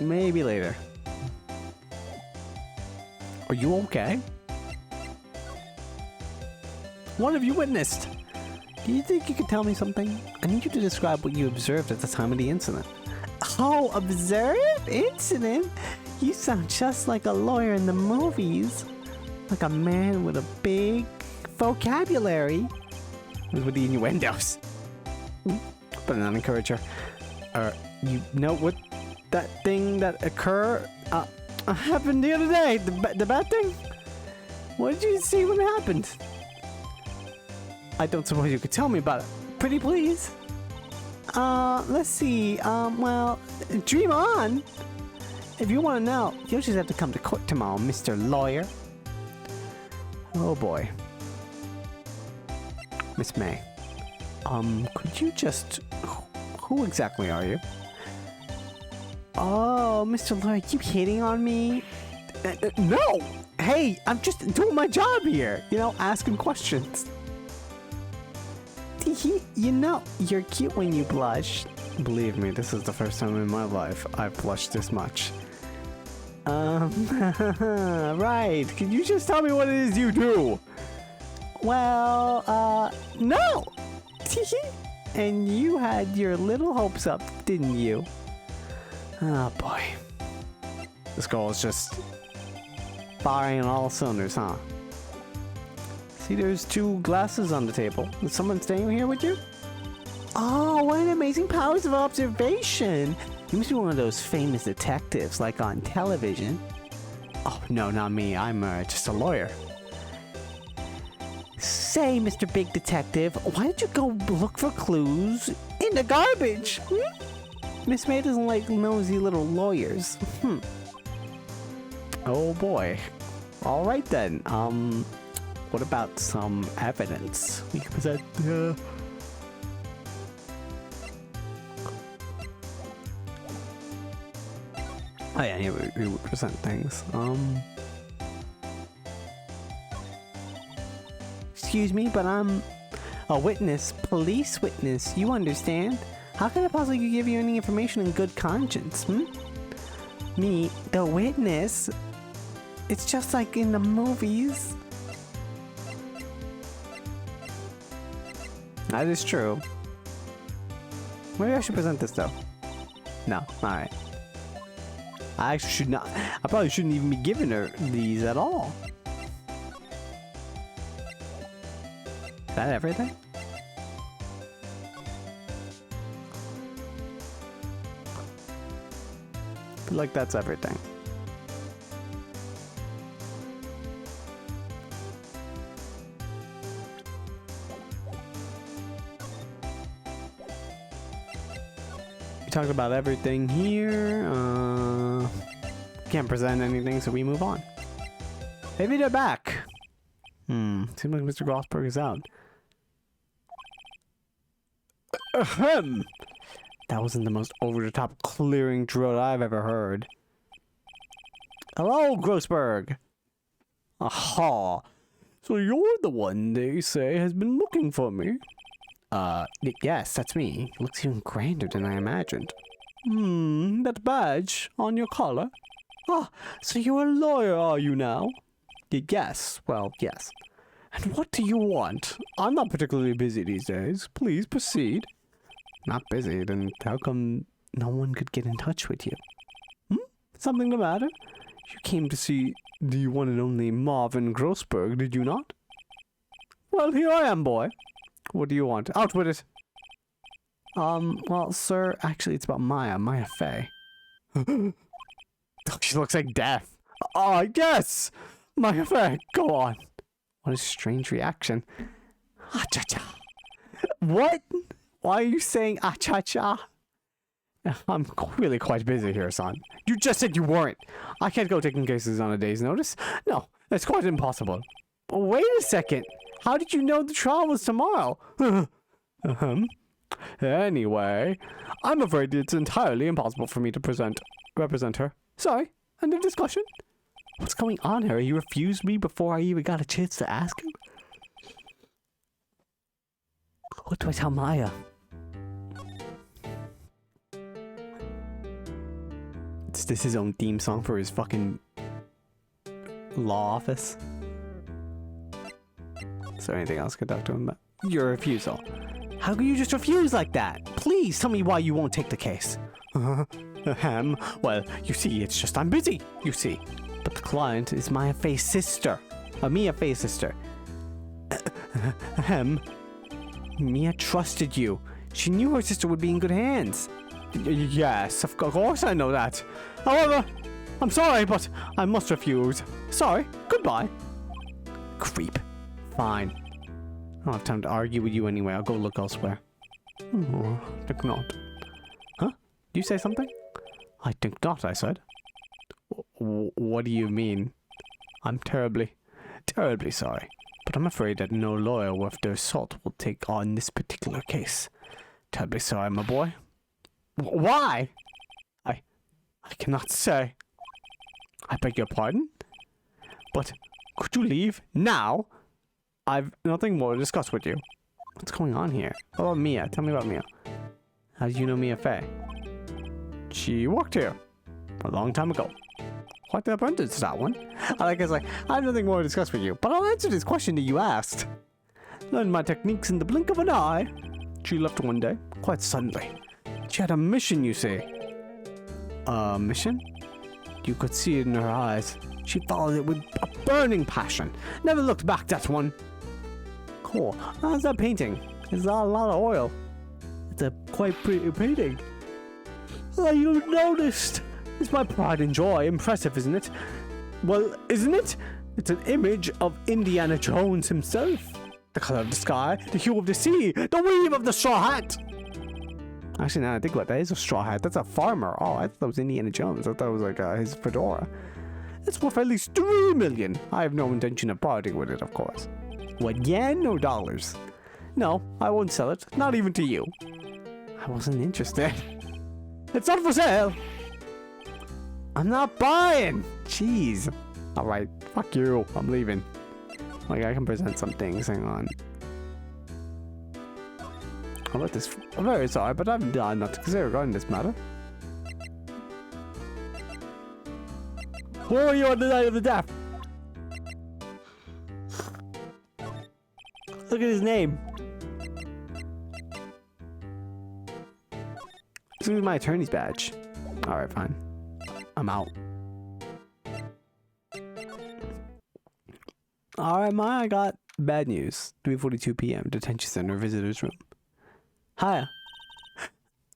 Maybe later. Are you okay? What have you witnessed? Do you think you could tell me something? I need you to describe what you observed at the time of the incident. Oh, observe? Incident? You sound just like a lawyer in the movies. Like a man with a big vocabulary. With the innuendos. But not encourage her. You know what that thing that happened the other day? The bad thing? What did you see when it happened? I don't suppose you could tell me about it. Pretty please. Let's see. Well, dream on. If you want to know, you'll just have to come to court tomorrow, Mr. Lawyer. Oh boy. Miss May. Could you just... Who exactly are you? Oh, Mr. Lawyer, you hitting on me? No! Hey, I'm just doing my job here. You know, asking questions. You know, you're cute when you blush. Believe me, this is the first time in my life I've blushed this much. Right. Can you just tell me what it is you do? Well, no! And you had your little hopes up, didn't you? Oh boy. This girl is just firing on all cylinders, huh? See, there's 2 glasses on the table. Is someone staying here with you? Oh, what an amazing powers of observation! You must be one of those famous detectives, like on television. Oh, no, not me. I'm just a lawyer. Say, Mr. Big Detective, why did you go look for clues in the garbage? Miss May doesn't like nosy little lawyers. Oh boy. All right then. What about some evidence we can present? Oh yeah, we present things. Excuse me, but I'm a witness, police witness, you understand? How can I possibly give you any information in good conscience, Me, the witness? It's just like in the movies. That is true. Maybe I should present this though. No, alright. I actually should not. I probably shouldn't even be giving her these at all. Is that everything? I feel like that's everything. We talked about everything here. Can't present anything, so we move on. Maybe they're back. Seems like Mr. Grossberg is out. Ahem. That wasn't the most over-the-top clearing drill I've ever heard. Hello, Grossberg. Aha. So you're the one they say has been looking for me? Yes, that's me. Looks even grander than I imagined. That badge on your collar? Ah, so you're a lawyer, are you now? Yes, well, yes. And what do you want? I'm not particularly busy these days. Please proceed. Not busy? Then how come no one could get in touch with you? Something the matter? You came to see the one and only Marvin Grossberg, did you not? Well, here I am, boy. What do you want? Out with it! Well, sir, actually it's about Maya Fey. She looks like death. Yes! Maya Fey, go on. What a strange reaction. Ah-cha-cha. What? Why are you saying ah-cha-cha? I'm really quite busy here, son. You just said you weren't. I can't go taking cases on a day's notice. No, that's quite impossible. Wait a second. How did you know the trial was tomorrow? Anyway, I'm afraid it's entirely impossible for me to represent her. Sorry, end of discussion. What's going on here? You refused me before I even got a chance to ask him? What do I tell Maya? Is this his own theme song for his fucking law office? Is there anything else I could talk to him about? Your refusal. How can you just refuse like that? Please tell me why you won't take the case. Well, you see, it's just I'm busy, you see. But the client is Maya Fey's sister. Mia Fey's sister. Mia trusted you. She knew her sister would be in good hands. Yes, of course I know that. However, I'm sorry, but I must refuse. Sorry, goodbye. Creep. Fine. I don't have time to argue with you anyway. I'll go look elsewhere. Oh, I think not. Huh? You say something? I think not, I said. What do you mean? I'm terribly sorry. But I'm afraid that no lawyer worth their salt will take on this particular case. Terribly sorry, my boy. Why? I cannot say. I beg your pardon? But could you leave now? I've nothing more to discuss with you. What's going on here? What about Mia? Tell me about Mia. How did you know Mia Fey? She worked here a long time ago. Quite the apprentice, that one. I have nothing more to discuss with you, but I'll answer this question that you asked. Learned my techniques in the blink of an eye. She left one day, quite suddenly. She had a mission, you see. A mission? You could see it in her eyes. She followed it with a burning passion. Never looked back, that one. Cool. How's that painting? It's a lot of oil. It's a quite pretty painting. You noticed. It's my pride and joy. Impressive, isn't it? Well, isn't it? It's an image of Indiana Jones himself. The color of the sky, the hue of the sea, the weave of the straw hat. Actually, now I think about it, that is a straw hat. That's a farmer. Oh, I thought that was Indiana Jones. I thought it was like his fedora. It's worth at least $3 million. I have no intention of parting with it, of course. What, yen or dollars? No, I won't sell it. Not even to you. I wasn't interested. It's not for sale. I'm not buying. Jeez. All right, fuck you. I'm leaving. Like, I can present some things. Hang on. How about this? I'm very sorry, but I've done not to consider regarding this matter. Where were you on the night of the death? Look at his name. This is my attorney's badge. Alright, fine. I'm out. Alright, Maya, I got bad news. 3:42 p.m. Detention center, visitor's room. Hi.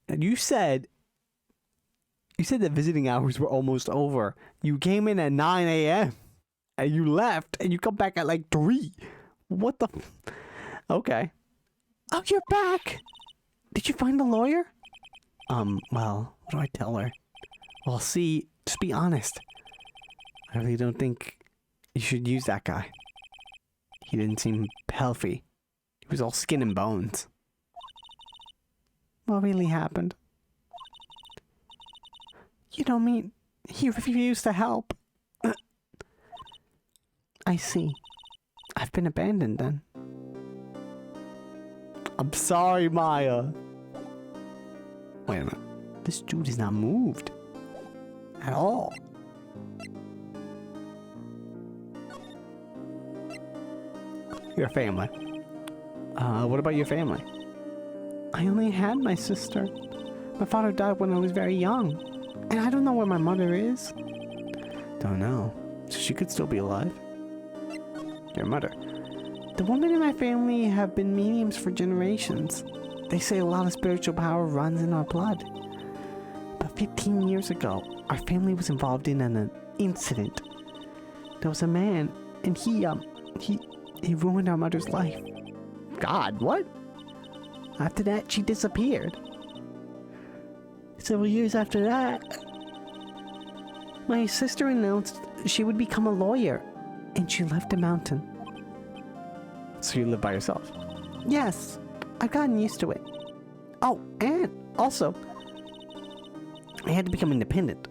And you said that visiting hours were almost over. You came in at 9 a.m. and you left and you come back at like 3. What the? Okay. Oh, you're back. Did you find a lawyer? Well, what do I tell her? Well, see, just be honest. I really don't think you should use that guy. He didn't seem healthy. He was all skin and bones. What really happened? You don't mean he refused to help? I see. I've been abandoned then. I'm sorry, Maya. Wait a minute. This dude is not moved. At all. Your family. What about your family? I only had my sister. My father died when I was very young. And I don't know where my mother is. Don't know. So she could still be alive. Your mother. The women in my family have been mediums for generations. They say a lot of spiritual power runs in our blood. But 15 years ago, our family was involved in an incident. There was a man, and he ruined our mother's life. God, what? After that, she disappeared. Several years after that, my sister announced she would become a lawyer, and she left the mountain. So you live by yourself? Yes, I've gotten used to it. Oh, and also, I had to become independent,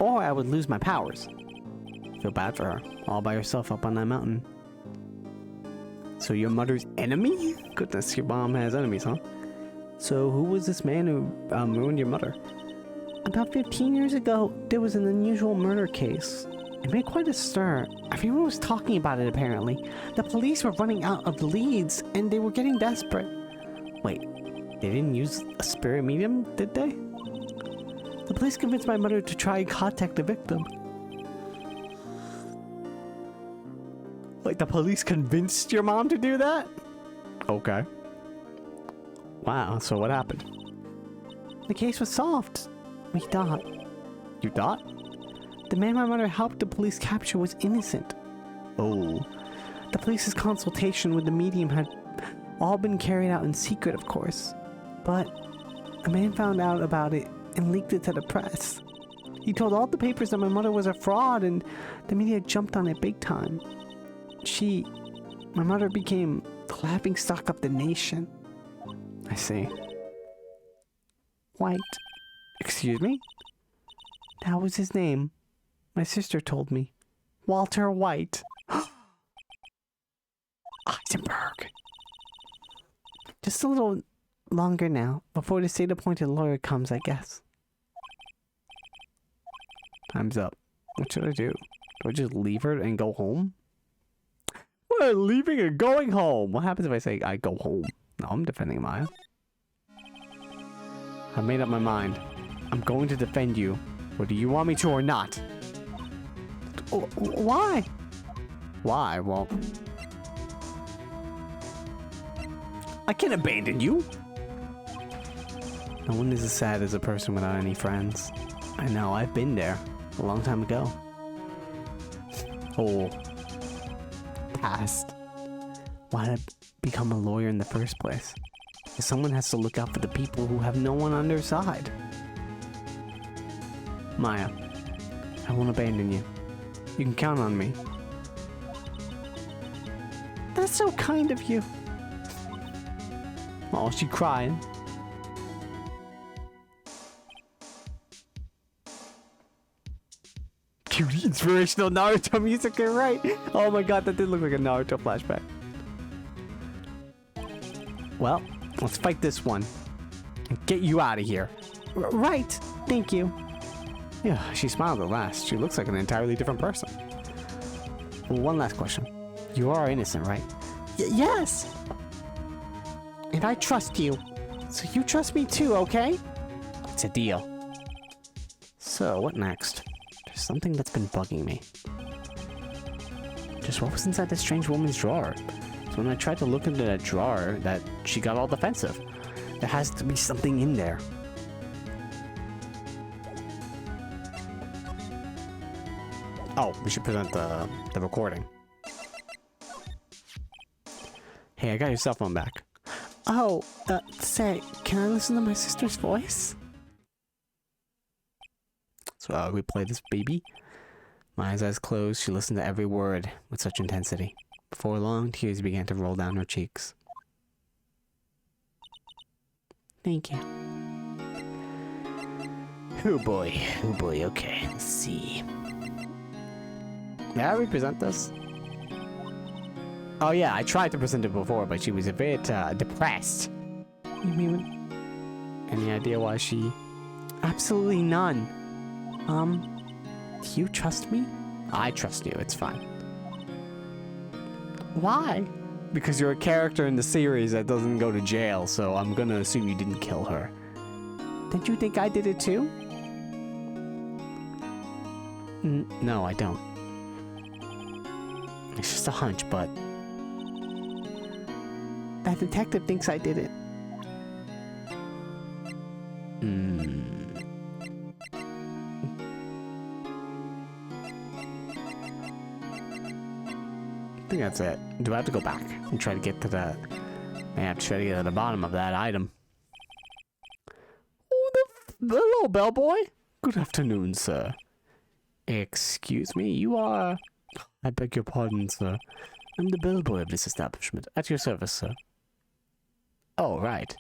or I would lose my powers. Feel bad for her, all by herself up on that mountain. So your mother's enemy? Goodness, your mom has enemies, huh? So who was this man who ruined your mother? About 15 years ago, there was an unusual murder case. It made quite a stir. Everyone was talking about it, apparently. The police were running out of leads, and they were getting desperate. Wait, they didn't use a spirit medium, did they? The police convinced my mother to try and contact the victim. Wait, the police convinced your mom to do that? Okay. Wow, so what happened? The case was solved. We thought. You thought? The man my mother helped the police capture was innocent. Oh. The police's consultation with the medium had all been carried out in secret, of course. But a man found out about it and leaked it to the press. He told all the papers that my mother was a fraud, and the media jumped on it big time. My mother became the laughingstock of the nation. I see. White. Excuse me? That was his name. My sister told me. Walter White. Eisenberg. Just a little longer now, before the state-appointed lawyer comes, I guess. Time's up. What should I do? Do I just leave her and go home? We're leaving and going home. What happens if I say I go home? No, I'm defending Maya. I've made up my mind. I'm going to defend you, whether you want me to or not. Why? Why? Well, I can't abandon you. No one is as sad as a person without any friends. I know, I've been there a long time ago. Oh. Past. Why did I become a lawyer in the first place? Because someone has to look out for the people who have no one on their side. Maya, I won't abandon you. You can count on me. That's so kind of you. Oh, she crying. Cutie inspirational Naruto music, you're right. Oh my god, that did look like a Naruto flashback. Well, let's fight this one. And get you out of here. Right, thank you. Yeah, she smiled at last. She looks like an entirely different person. One last question. You are innocent, right? Yes. And I trust you. So you trust me too, okay? It's a deal. So, what next? There's something that's been bugging me. Just what was inside this strange woman's drawer? So when I tried to look into that drawer, she got all defensive. There has to be something in there. Oh, we should present the recording. Hey, I got your cell phone back. Oh, say, can I listen to my sister's voice? So we play this baby. My eyes closed, she listened to every word with such intensity. Before long, tears began to roll down her cheeks. Thank you. Oh boy, okay, let's see. Did I already present this? Oh yeah, I tried to present it before, but she was a bit depressed. You mean, any idea why she... Absolutely none. Do you trust me? I trust you, it's fine. Why? Because you're a character in the series that doesn't go to jail, so I'm gonna assume you didn't kill her. Don't you think I did it too? No, I don't. It's just a hunch, but... That detective thinks I did it. I think that's it. Do I have to go back and try to get to the... I have to try to get to the bottom of that item. Oh, hello, bellboy. Good afternoon, sir. Excuse me, you are... I beg your pardon, sir. I'm the bellboy of this establishment. At your service, sir. Oh, right.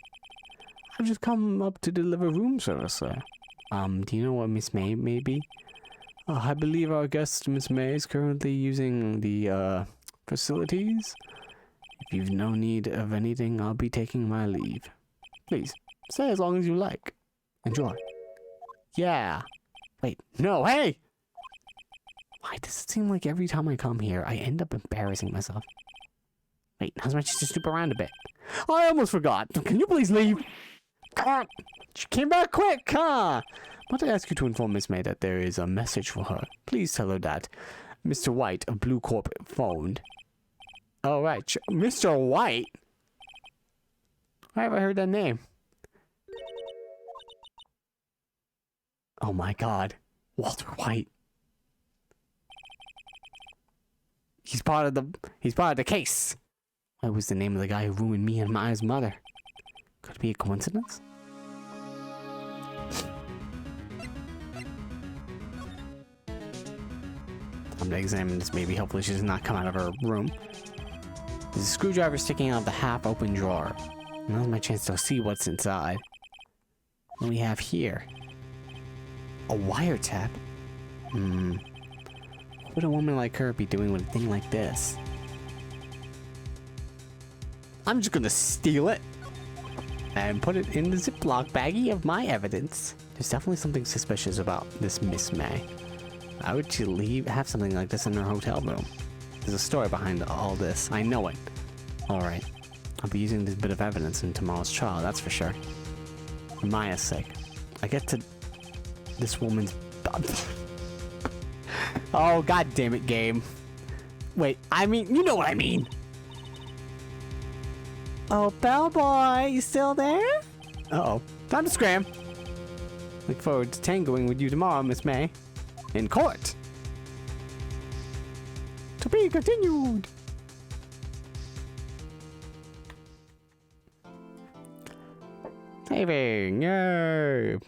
I've just come up to deliver room service, sir. Do you know what Miss May may be? I believe our guest, Miss May, is currently using the, facilities. If you've no need of anything, I'll be taking my leave. Please, stay as long as you like. Enjoy. Yeah. Wait, no, hey! Why does it seem like every time I come here, I end up embarrassing myself? Wait, how's my chance to snoop around a bit? I almost forgot. Can you please leave? God, she came back quick, huh? I want to ask you to inform Miss May that there is a message for her. Please tell her that Mr. White of Blue Corp phoned. Oh, right. Mr. White? Why have I heard that name? Oh my god. Walter White. He's part of the case. What was the name of the guy who ruined me and Maya's mother? Could it be a coincidence? I'm gonna examine this baby. Hopefully she does not come out of her room. There's a screwdriver sticking out of the half-open drawer. Now's my chance to see what's inside. What do we have here? A wiretap? What would a woman like her be doing with a thing like this? I'm just gonna steal it and put it in the Ziploc baggie of my evidence. There's definitely something suspicious about this Miss May. Why would she have something like this in her hotel room? There's a story behind all this. I know it. Alright. I'll be using this bit of evidence in tomorrow's trial, that's for sure. For Maya's sake. I get to... this woman's... Oh, god damn it, game. Wait, I mean, you know what I mean! Oh, bellboy, you still there? Uh-oh. Time to scram. Look forward to tangoing with you tomorrow, Miss May. In court. To be continued. Saving, yay!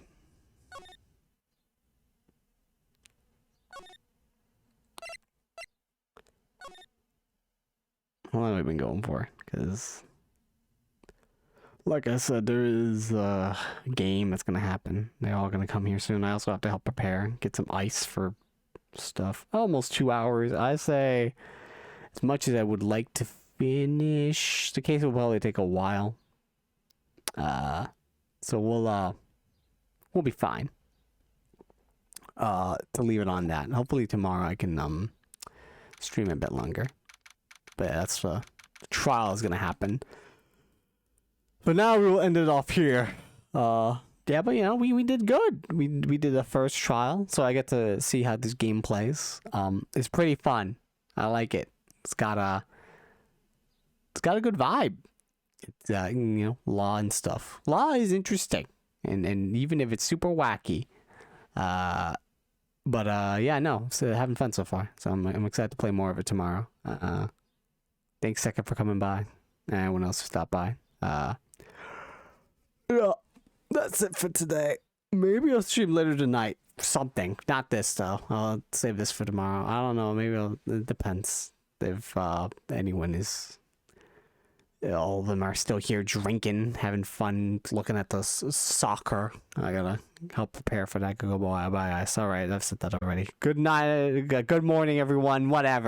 How long have we been going for? Because, like I said, there is a game that's gonna happen. They're all gonna come here soon. I also have to help prepare, get some ice for stuff. Almost 2 hours. I say, as much as I would like to finish, the case will probably take a while. So we'll be fine. To leave it on that. Hopefully tomorrow I can stream a bit longer. But that's trial is gonna happen. But now we'll end it off here. Yeah, but you know, we did good. We did the first trial, so I get to see how this game plays. It's pretty fun. I like it. It's got a good vibe. It's you know, law and stuff. Law is interesting, and even if it's super wacky, but yeah, no, so having fun so far. So I'm excited to play more of it tomorrow. Thanks, Second, for coming by, and everyone else who stopped by. Yeah. That's it for today. Maybe I'll stream later tonight. Something. Not this, though. I'll save this for tomorrow. I don't know. Maybe it depends. If anyone is... All of them are still here drinking, having fun, looking at the soccer. I gotta help prepare for that. Go bye. Alright, I've said that already. Good night. Good morning, everyone. Whatever.